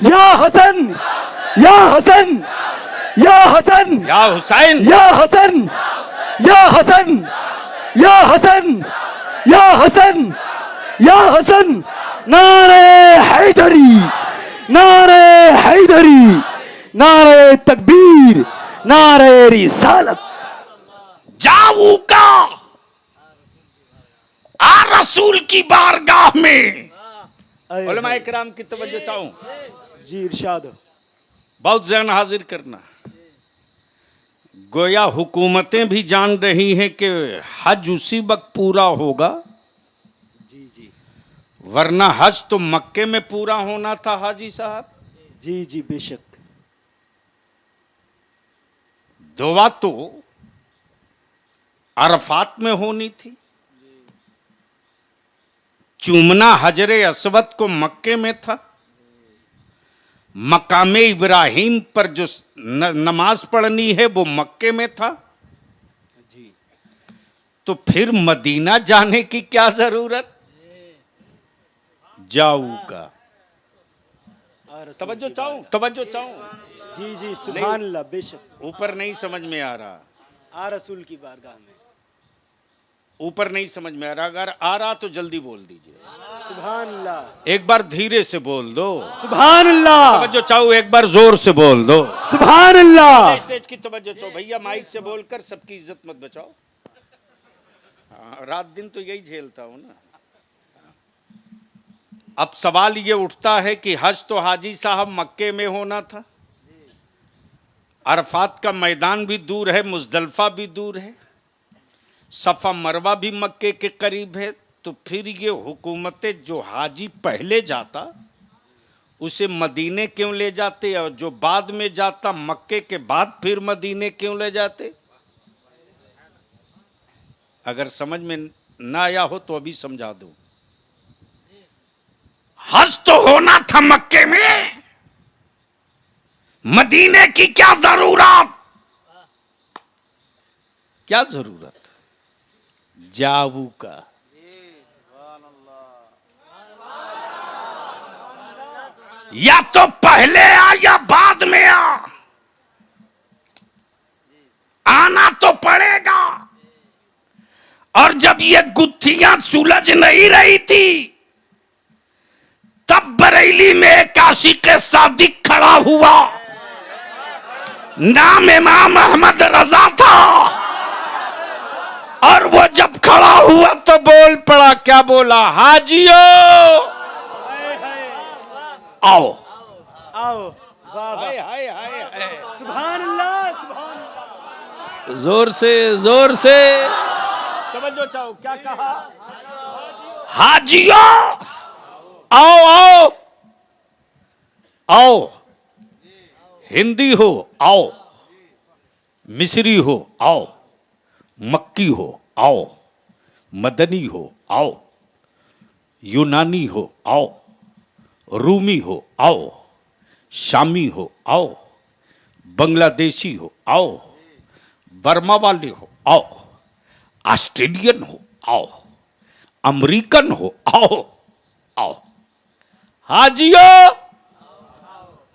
या हसन, या हसन, या हसन, या हुसैन, या हसन, या हसन, या हसन, या हसन, या हसन। नारे हैदरी, नारे हैदरी, नारे तकबीर, नारे रिसालत। जाऊंगा आ रसूल की बारगाह में। उलमाए किराम की तवज्जो चाहूं। जी इरशाद। बहुत ज़हन हाजिर करना। गोया हुकूमतें भी जान रही हैं कि हज उसी वक्त पूरा होगा। जी। वरना हज तो मक्के में पूरा होना था हाजी साहब। जी बेशक। दुआ तो अरफात में होनी थी। चूमना हजरे अस्वद को मक्के में था। मकामे इब्राहिम पर जो नमाज पढ़नी है वो मक्के में था। जी। तो फिर मदीना जाने की क्या जरूरत। जाऊंगा। तवज्जो चाहूं। जी सुभान अल्लाह। बेशक। ऊपर नहीं समझ में आ रहा। आ रसूल की बारगाह में। ऊपर नहीं समझ में आ रहा। अगर आ रहा तो जल्दी बोल दीजिए। सुभान अल्लाह। एक बार धीरे से बोल दो। सुभान अल्लाह। तवज्जो चाहो, एक बार जोर से बोल दो। सुभान अल्लाह। स्टेज की तवज्जो चाहो भैया, माइक से बोलकर सबकी इज्जत मत बचाओ। रात दिन तो यही झेलता हूं ना। अब सवाल ये उठता है कि हज तो हाजी साहब मक्के में होना था, अरफात का मैदान भी दूर है, मुजदलफा भी दूर है, सफा मरवा भी मक्के के करीब है, तो फिर ये हुकूमतें जो हाजी पहले जाता उसे मदीने क्यों ले जाते, और जो बाद में जाता मक्के के बाद फिर मदीने क्यों ले जाते? अगर समझ में ना आया हो तो अभी समझा दूं। हज तो होना था मक्के में, मदीने की क्या जरूरत? क्या जरूरत जाऊ का? या तो पहले आ या बाद में आना तो पड़ेगा। और जब ये गुत्थियां सुलझ नहीं रही थी तब बरेली में एक आशिक सादिक खड़ा हुआ, नाम इमाम अहमद रजा था, और वो जब खड़ा हुआ तो बोल पड़ा। क्या बोला? हाजियो आओ आओ। वाह वाह। हाय हाय हाय हाय। सुभान अल्लाह, सुभान अल्लाह। जोर से समझो चाहो क्या कहा? हाजियो आओ आओ आओ। हिंदी हो आओ, मिस्री हो आओ, मक्की हो आओ, मदनी हो आओ, यूनानी हो आओ, रूमी हो आओ, शामी हो आओ, बांग्लादेशी हो आओ, बर्मा वाले हो आओ, ऑस्ट्रेलियन हो आओ, अमेरिकन हो आओ आओ। हाजियो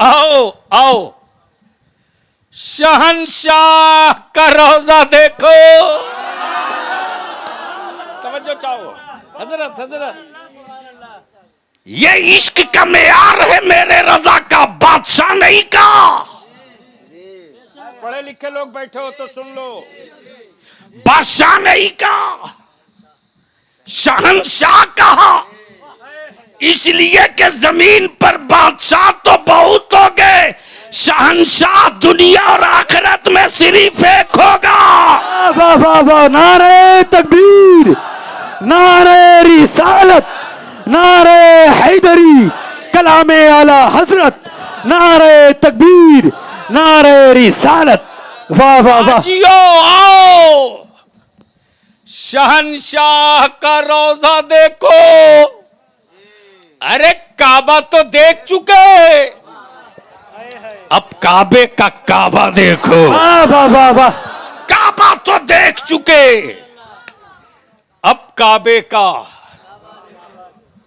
आओ आओ। शहंशाह का रोजा देखो। तवज्जो चाहो हजरत हजरत। ये इश्क का मेयार है मेरे रजा का, बादशाह नहीं का। पढ़े लिखे लोग बैठे हो तो सुन लो, बादशाह नहीं का, शहंशाह कहा। इसलिए कि जमीन पर बादशाह तो बहुत हो गए, शहंशाह दुनिया और आखिरत में सिर्फ एक होगा। वाह वाह वाह। नारे तकबीर, नारे रिसालत, नारे हैदरी, कलामे आला हजरत, नारे तकबीर, नारे रिसालत। वाह वाह वाह। जियो आओ, शहंशाह का रोजा देखो। अरे काबा तो देख चुके, अब काबे का काबा देखो। वाह वाह वाह वाह। काबा तो देख चुके, अब काबे का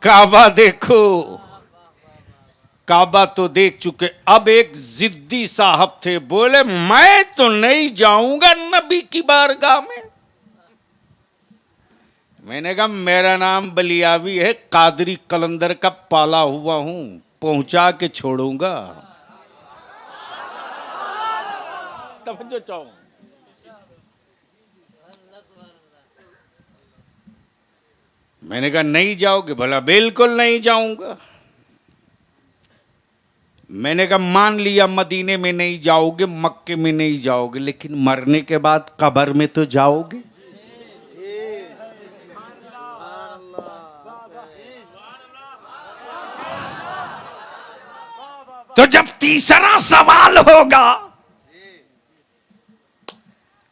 काबा देखो। काबा तो देख चुके, अब एक जिद्दी साहब थे, बोले मैं तो नहीं जाऊंगा नबी की बारगाह में। मैंने कहा मेरा नाम बलियावी है, कादरी कलंदर का पाला हुआ हूं, पहुंचा के छोड़ूंगा। तवज्जो चाहो। मैंने कहा नहीं जाओगे? भला बिल्कुल नहीं जाऊंगा। मैंने कहा मान लिया मदीने में नहीं जाओगे, मक्के में नहीं जाओगे, लेकिन मरने के बाद कब्र में तो जाओगे। तो जब तीसरा सवाल होगा,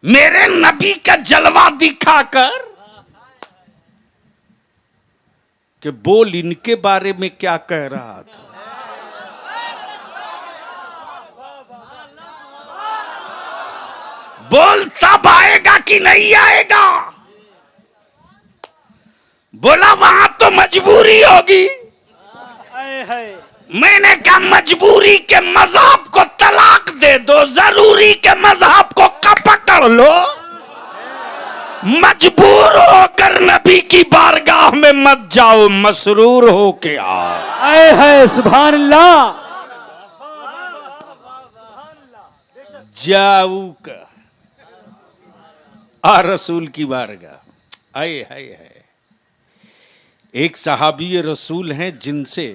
मेरे नबी का जलवा दिखाकर कि बोल इनके बारे में क्या कह रहा था, बोल तब आएगा कि नहीं आएगा? बोला वहां तो मजबूरी होगी। मैंने कहा मजबूरी के मजहब को तलाक दे दो, जरूरी के मजहब को पकड़ लो। मजबूर होकर नबी की बारगाह में मत जाओ, मसरूर हो के आओ। आए है सुभान अल्लाह। जाऊ का आ रसूल की बारगाह। आए हाय हाय। एक सहाबी रसूल हैं जिनसे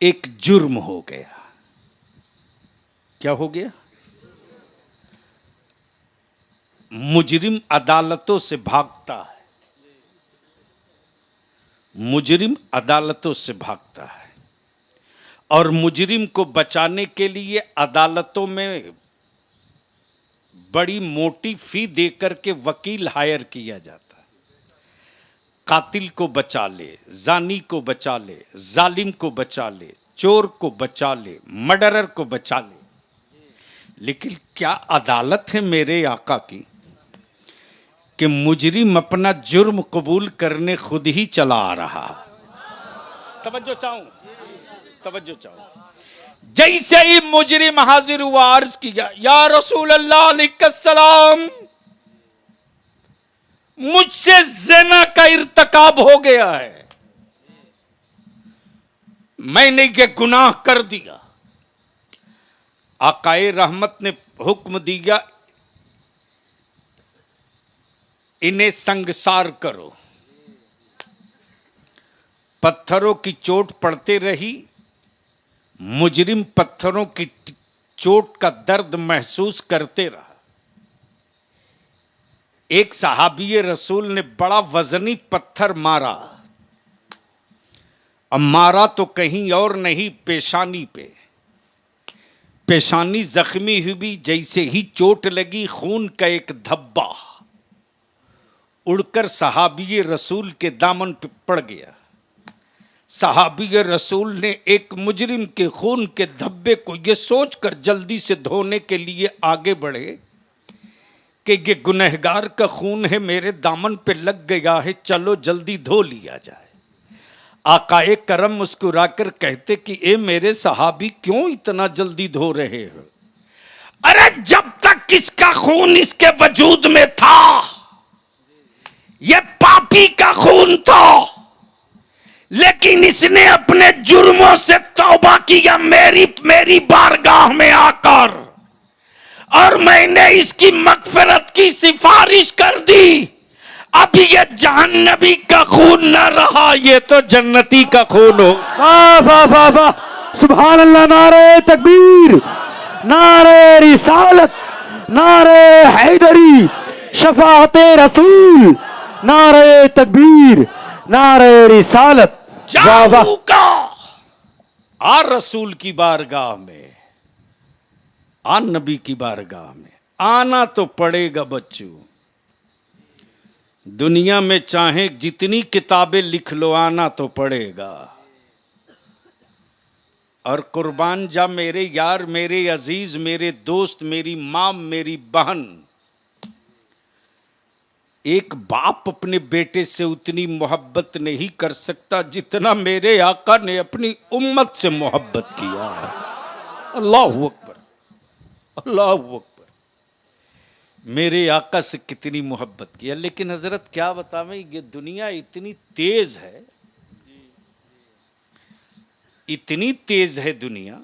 एक जुर्म हो गया। क्या हो गया? मुजरिम अदालतों से भागता है, मुजरिम अदालतों से भागता है और मुजरिम को बचाने के लिए अदालतों में बड़ी मोटी फी देकर के वकील हायर किया जाता है। कातिल को बचा ले, जानी को बचा ले, जालिम को बचा ले, चोर को बचा ले, मर्डरर को बचा ले। लेकिन क्या अदालत है मेरे आका की कि मुजरिम अपना जुर्म कबूल करने खुद ही चला आ रहा। तवज्जो चाहूं, तवज्जो चाहूं। जैसे ही मुजरिम हाजिर हुआ, अर्ज किया, या रसूल अल्लाह अलैहिस्सलाम, मुझसे ज़िना का इर्तिकाब हो गया है, मैंने ये गुनाह कर दिया। आकाए रहमत ने हुक्म दिया, इन्हें संगसार करो। पत्थरों की चोट पड़ते रही, मुजरिम पत्थरों की चोट का दर्द महसूस करते रहा। एक सहाबी रसूल ने बड़ा वजनी पत्थर मारा, अब मारा तो कहीं और नहीं, पेशानी पे। पेशानी जख्मी हुई, जैसे ही चोट लगी खून का एक धब्बा उड़कर सहाबी रसूल के दामन पे पड़ गया। सहाबी रसूल ने एक मुजरिम के खून के धब्बे को यह सोचकर जल्दी से धोने के लिए आगे बढ़े कि ये गुनहगार का खून है, मेरे दामन पे लग गया है, चलो जल्दी धो लिया जाए। आकाए करम मुस्कुराकर कहते कि ए मेरे सहाबी, क्यों इतना जल्दी धो रहे हो? अरे जब तक इसका खून इसके वजूद में था, ये पापी का खून था, लेकिन इसने अपने जुर्मों से तौबा किया मेरी बारगाह में आकर, और मैंने इसकी मगफिरत की सिफारिश कर दी। अब ये जहन्नमी का खून न रहा, ये तो जन्नती का खून हो। वाह वाह वाह वाह, सुभान अल्लाह। नारे तकबीर, नारे रिसालत, नारे हैदरी, शफाअते रसूल, नारे तकबीर, नारे रिसालत। वाह वाह। जाऊंगा आ रसूल की बारगाह में, आ नबी की बारगाह में आना तो पड़ेगा बच्चों। दुनिया में चाहे जितनी किताबें लिख लो, आना तो पड़ेगा। और कुर्बान जा मेरे यार, मेरे अजीज, मेरे दोस्त, मेरी मां, मेरी बहन, एक बाप अपने बेटे से उतनी मोहब्बत नहीं कर सकता जितना मेरे आका ने अपनी उम्मत से मोहब्बत किया है। अल्लाहु अकबर, अल्लाहु अकबर। मेरे आका से कितनी मोहब्बत किया। लेकिन हजरत क्या बतावें, ये दुनिया इतनी तेज है, इतनी तेज है दुनिया।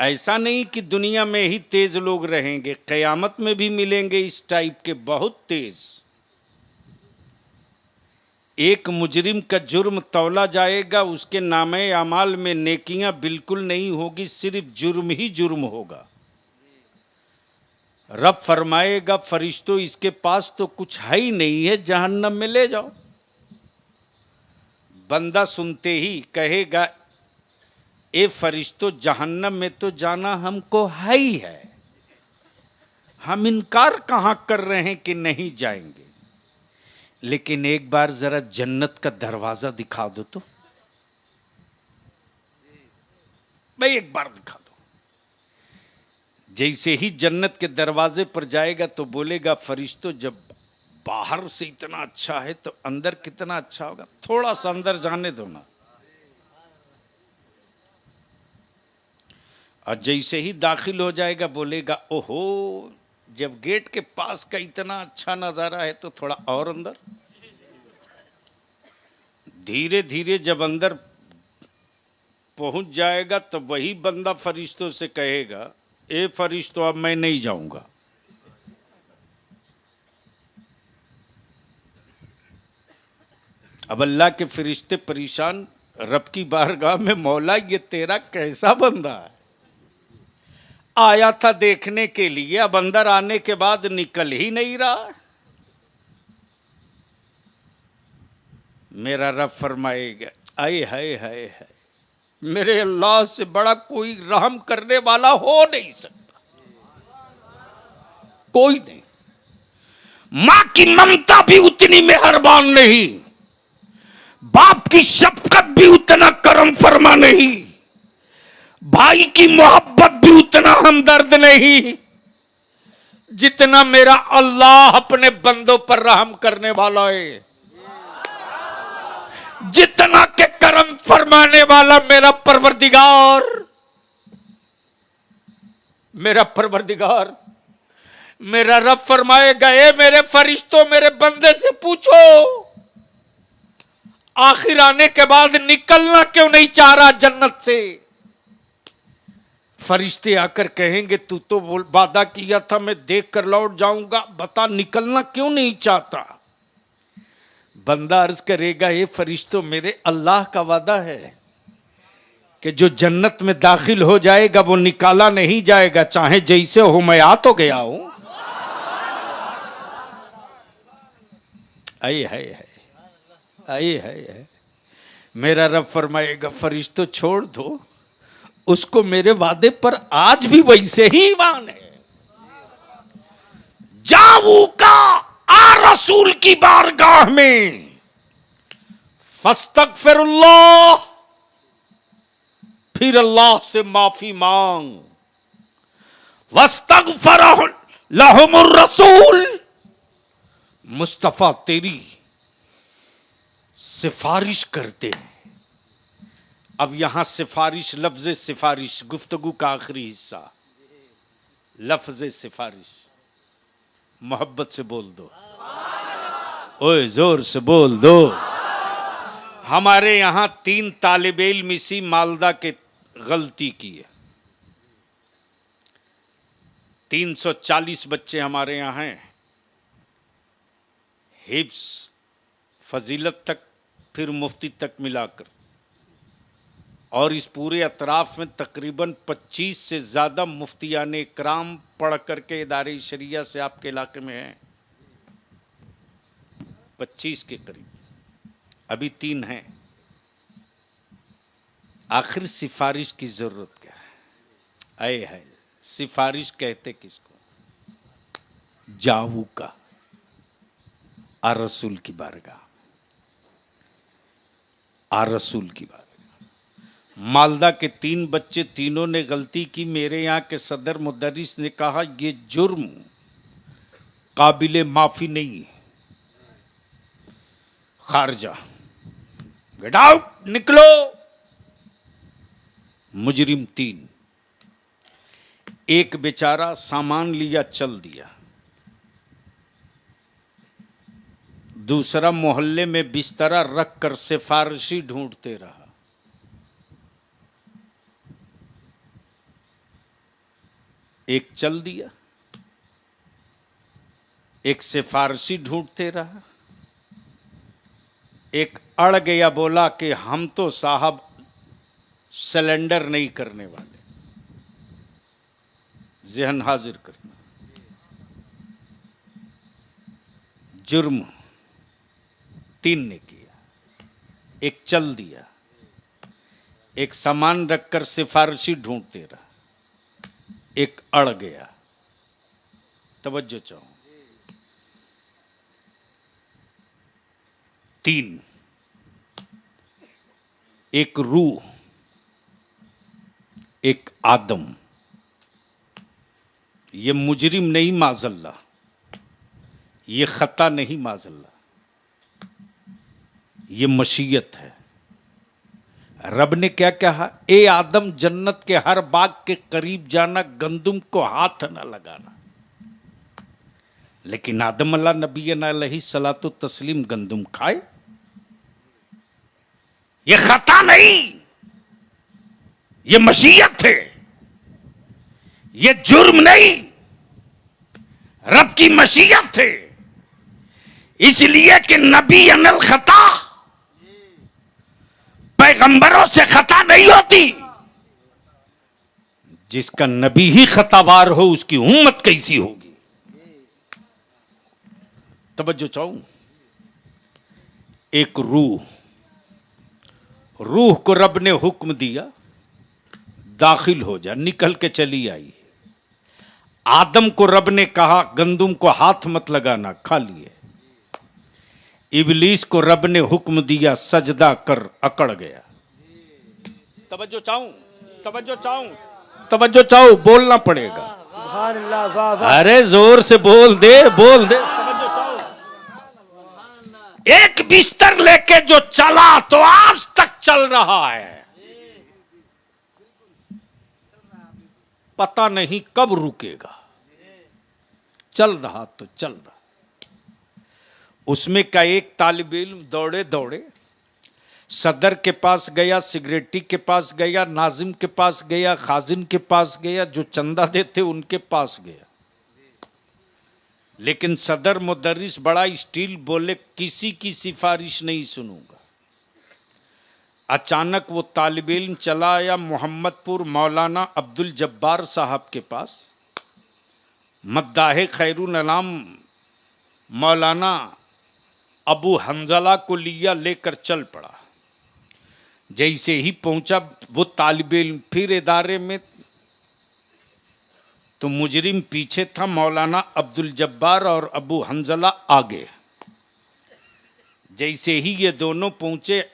ऐसा नहीं कि दुनिया में ही तेज लोग रहेंगे, कयामत में भी मिलेंगे इस टाइप के बहुत तेज। एक मुजरिम का जुर्म तौला जाएगा, उसके नामे अमाल में नेकियां बिल्कुल नहीं होगी, सिर्फ जुर्म ही जुर्म होगा। रब फरमाएगा, फरिश्तों इसके पास तो कुछ है ही नहीं है, जहन्नम में ले जाओ। बंदा सुनते ही कहेगा, ए फरिश्तों, जहन्नम में तो जाना हमको है ही है, हम इनकार कहां कर रहे हैं कि नहीं जाएंगे। लेकिन एक बार जरा जन्नत का दरवाजा दिखा दो तो, भाई एक बार दिखा दो। जैसे ही जन्नत के दरवाजे पर जाएगा तो बोलेगा, फरिश्तों जब बाहर से इतना अच्छा है तो अंदर कितना अच्छा होगा, थोड़ा सा अंदर जाने दो ना। और जैसे ही दाखिल हो जाएगा बोलेगा, ओहो, जब गेट के पास का इतना अच्छा नजारा है तो थोड़ा और अंदर। धीरे धीरे जब अंदर पहुंच जाएगा तो वही बंदा फरिश्तों से कहेगा, ए फरिश्तों, अब मैं नहीं जाऊंगा। अब अल्लाह के फरिश्ते परेशान, रब की बारगाह में, मौला ये तेरा कैसा बंदा है? आया था देखने के लिए, अब अंदर आने के बाद निकल ही नहीं रहा। मेरा रब फरमाएगा, आए हाय हाय हाय, मेरे अल्लाह से बड़ा कोई रहम करने वाला हो नहीं सकता, कोई नहीं। मां की ममता भी उतनी मेहरबान नहीं, बाप की शफकत भी उतना करम फरमा नहीं, भाई की मोहब्बत भी उतना हमदर्द नहीं, जितना मेरा अल्लाह अपने बंदों पर रहम करने वाला है, जितना के करम फरमाने वाला मेरा परवरदिगार। मेरा परवरदिगार, मेरा रब फरमाएगा, ए मेरे फरिश्तों, मेरे बंदे से पूछो, आखिर आने के बाद निकलना क्यों नहीं चाह रहा जन्नत से? फरिश्ते आकर कहेंगे, तू तो वादा किया था मैं देख कर लौट जाऊंगा, बता निकलना क्यों नहीं चाहता? बंदा अर्ज करेगा, ये फरिश्तों, मेरे अल्लाह का वादा है कि जो जन्नत में दाखिल हो जाएगा वो निकाला नहीं जाएगा, चाहे जैसे हो, मैं आ तो गया हूं। आए हाय हाय, आए हाय हाय। मेरा रब फरमाएगा, फरिश्तों छोड़ दो उसको, मेरे वादे पर आज भी वैसे ही ईमान है। जाऊ का आ रसूल की बारगाह में, फस्तगफिरुल्लाह, फिर अल्लाह से माफी मांग, वस्तगफर लहुमुर रसूल, मुस्तफा तेरी सिफारिश करते हैं। अब यहां सिफारिश, लफ्ज सिफारिश, गुफ्तगू का आखिरी हिस्सा, लफ्ज सिफारिश, मोहब्बत से बोल दो, ओए जोर से बोल दो। हमारे यहां 3 तालिबे इल्म इसी मालदा के गलती की है। 340 बच्चे हमारे यहां हैं, हिफ्स फजीलत तक, फिर मुफ्ती तक मिलाकर, और इस पूरे अतराफ में तकरीबन 25 से ज़्यादा मुफ्तियान इकराम पढ़ करके इदारे शरिया से आपके इलाके में हैं, 25 के करीब, अभी 3 हैं। आखिर सिफारिश की ज़रूरत क्या है? आए है, सिफारिश कहते किसको? जाहू का आ रसूल की बारगाह, आ रसूल की बारगाह। मालदा के 3 बच्चे, तीनों ने गलती की। मेरे यहाँ के सदर मुदर्रिस ने कहा, ये जुर्म काबिले माफी नहीं है, खारजा, गेट आउट, निकलो। मुजरिम 3, एक बेचारा सामान लिया चल दिया, दूसरा मोहल्ले में बिस्तरा रख कर सिफारिशी ढूंढते रहा, एक चल दिया, एक सिफारिशी ढूंढते रहा, एक अड़ गया, बोला कि हम तो साहब सिलेंडर नहीं करने वाले। ज़हन हाजिर करना, जुर्म 3 ने किया, एक चल दिया, एक सामान रखकर सिफारिशी ढूंढते रहा, एक अड़ गया। तवज्जो चाहूं, 3, एक रूह, एक आदम। ये मुजरिम नहीं माजल्ला, ये खता नहीं माजल्ला, ये मशीयत है। रब ने क्या कहा? ए आदम, जन्नत के हर बाग के करीब जाना, गंदुम को हाथ न लगाना। लेकिन आदम अल्लाह नबी अलैहि सलातो तस्लीम गंदुम खाए। ये खता नहीं, ये मशीयत है, ये जुर्म नहीं, रब की मशीयत है। इसलिए कि नबी अनल खता पैगंबरों से खता नहीं होती। जिसका नबी ही खतावार हो उसकी उम्मत कैसी होगी। तवज्जो चाहूं, एक रूह को रब ने हुक्म दिया दाखिल हो जा, निकल के चली आई। आदम को रब ने कहा गंदुम को हाथ मत लगाना, खा लिए। इबलीस को रब ने हुक्म दिया सजदा कर, अकड़ गया। तवज्जो चाहूं, तवज्जो चाहूं, तवज्जो चाहूं, बोलना पड़ेगा। सुभान अल्लाह, वाह वाह। अरे जोर से बोल दे, बोल दे। तवज्जो चाहूं। एक बिस्तर लेके जो चला तो आज तक चल रहा है, पता नहीं कब रुकेगा। चल रहा तो चल रहा। उसमें का एक तालिब इल्म दौड़े दौड़े सदर के पास गया, सिगरेटी के पास गया, नाजिम के पास गया, खाजिन के पास गया, जो चंदा देते उनके पास गया। लेकिन सदर मुदर्रिस बड़ा स्टील, बोले किसी की सिफारिश नहीं सुनूंगा। अचानक वो तालिब इल्म चला आया मोहम्मदपुर मौलाना अब्दुल जब्बार साहब के पास। मद्दाहे खैरुल अनाम मौलाना अबू हंजला को लिया, लेकर चल पड़ा। जैसे ही पहुंचा वो तालिब इल्म फिर इदारे में, तो मुजरिम पीछे था, मौलाना अब्दुल जब्बार और अबू हंजला आगे। जैसे ही ये दोनों पहुंचे,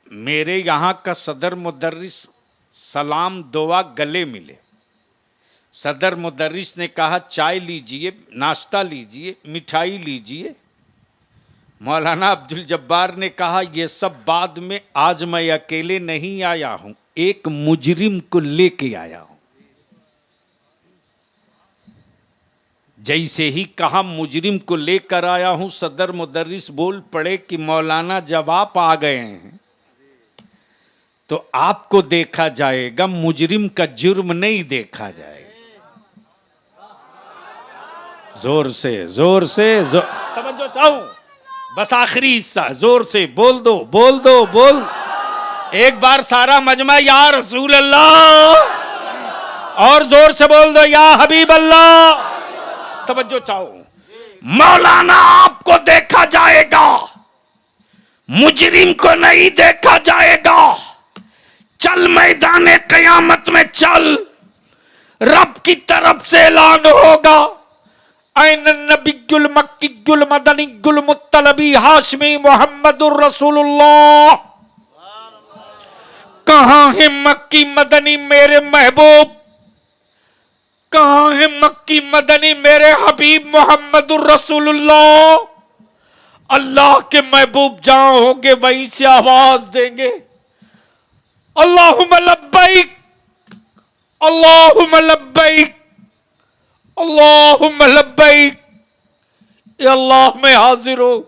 मेरे यहाँ का सदर मुदर्रिस सलाम दुआ गले मिले। सदर मुदर्रिस ने कहा चाय लीजिए, नाश्ता लीजिए, मिठाई लीजिए। मौलाना अब्दुल जब्बार ने कहा ये सब बाद में, आज मैं अकेले नहीं आया हूं, एक मुजरिम को लेके आया हूं। जैसे ही कहा मुजरिम को लेकर आया हूं, सदर मुदर्रिस बोल पड़े कि मौलाना जब आप आ गए हैं तो आपको देखा जाएगा, मुजरिम का जुर्म नहीं देखा जाएगा। जोर से जोर से जोर, समझो चाहूं, बस आखिरी हिस्सा जोर से बोल दो, बोल दो, बोल। एक बार सारा मजमा या रसूल अल्लाह, और जोर से बोल दो या हबीब अल्लाह। तवज्जो चाहो, मौलाना आपको देखा जाएगा, मुजरिम को नहीं देखा जाएगा। चल मैदाने कयामत में चल, रब की तरफ से ऐलान होगा, ऐन नबियुल मक्कीयुल मदनीयुल मुत्तलबी हाशमी मुहम्मदुर रसूलुल्लाह। कहां है मक्की मदनी मेरे महबूब, कहां है मक्की मदनी मेरे हबीब मोहम्मदुर रसूलुल्लाह। अल्लाह के महबूब जहां होंगे वहीं से आवाज देंगे, अल्लाहुम्मा लब्बैक, अल्लाहुम्मा लब्बैक, अल्लाहुम्मा लब्बैक। ए अल्लाह मैं हाजिर हूं,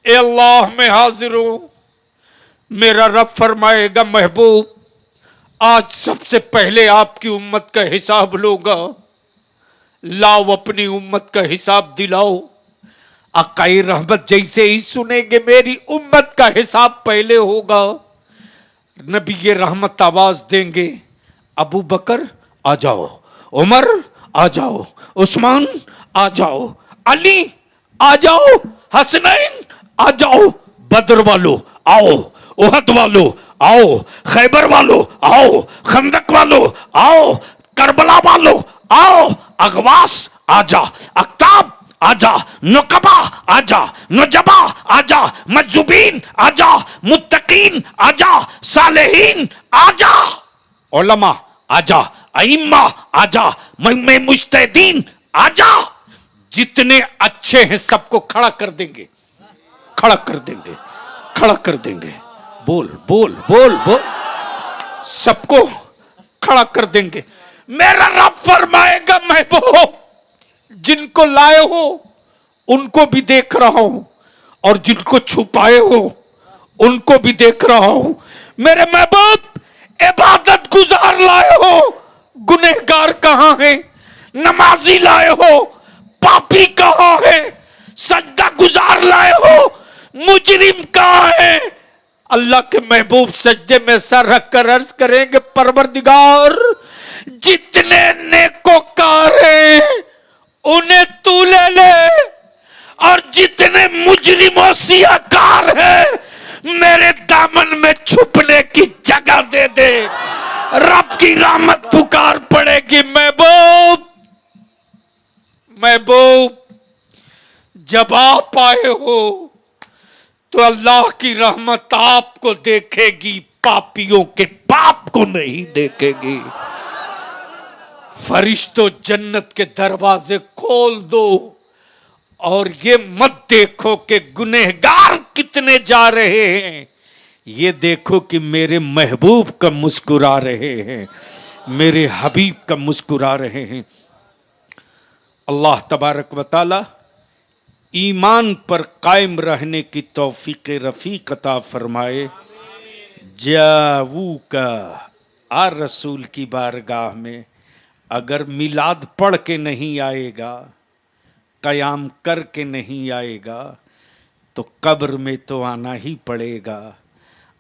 ए अल्लाह मैं हाजिर हूं। मेरा रब फरमाएगा महबूब आज सबसे पहले आपकी उम्मत का हिसाब लूंगा, लाओ अपनी उम्मत का हिसाब दिलाओ। अकाई रहमत जैसे ही सुनेंगे मेरी उम्मत का हिसाब पहले होगा, नबी ये रहमत आवाज देंगे, अबू बकर आ जाओ, उमर आ जाओ, उस्मान आ जाओ, अली आ जाओ, हसनैन आ जाओ, बदर वालों आओ, उहद वालों आओ, खैबर वालों आओ, खंदक वालों आओ, करबला वालों आओ, अगवास आजा, अक्ताब आजा, नुकबा आजा, नुजबा आजा, मज्जुबीन आजा, मुत्तकीन आजा, सालेहीन आजा, उलमा आजा, अइम्मा आजा, मैं मुज्तहिदीन आजा। जितने अच्छे हैं सबको खड़ा कर देंगे, खड़ा कर देंगे, खड़ा कर देंगे। बोल बोल बोल बोल, सबको खड़ा कर देंगे। मेरा रब फरमाएगा महबूब जिनको लाए हो उनको भी देख रहा हूं, और जिनको छुपाए हो उनको भी देख रहा हूं। मेरे महबूब इबादत गुजार लाए हो, गुनहगार कहां है? नमाजी लाए हो, पापी कहां है? सजदा गुजार लाए हो, मुजरिम कहां है? अल्लाह के महबूब सज्जे में सर रख कर अर्ज करेंगे, परवरदिगार जितने नेकोकार हैं उन्हें तू ले ले, और जितने मुजरिमों सियाकार हैं मेरे दामन में छुपने की जगह दे दे। रब की रहमत पुकार पड़ेगी, महबूब महबूब जब आप आए हो तो अल्लाह की रहमत आपको देखेगी, पापियों के पाप को नहीं देखेगी। फरिश्तों जन्नत के दरवाजे खोल दो और ये मत देखो कि गुनहगार कितने जा रहे हैं, ये देखो कि मेरे महबूब का मुस्कुरा रहे हैं, मेरे हबीब का मुस्कुरा रहे हैं। अल्लाह तबारक व तआला ईमान पर कायम रहने की तौफीक रफीक अता फरमाए। जावू का आ रसूल की बारगाह में अगर मिलाद पढ़ के नहीं आएगा, कयाम कर के नहीं आएगा, तो कब्र में तो आना ही पड़ेगा।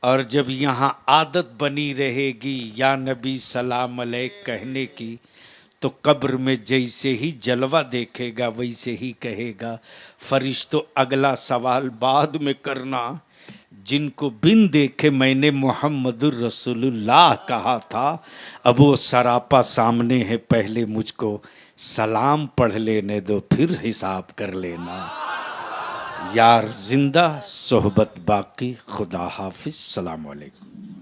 और जब यहाँ आदत बनी रहेगी या नबी सलाम अलैक कहने की, तो कब्र में जैसे ही जलवा देखेगा वैसे ही कहेगा। फरिश्तों अगला सवाल बाद में करना, जिनको बिन देखे मैंने मोहम्मदुर रसूलुल्लाह कहा था, अब वो सरापा सामने है, पहले मुझको सलाम पढ़ लेने दो फिर हिसाब कर लेना। यार जिंदा सोहबत बाकी, खुदा हाफिज, सलाम अलैकुम।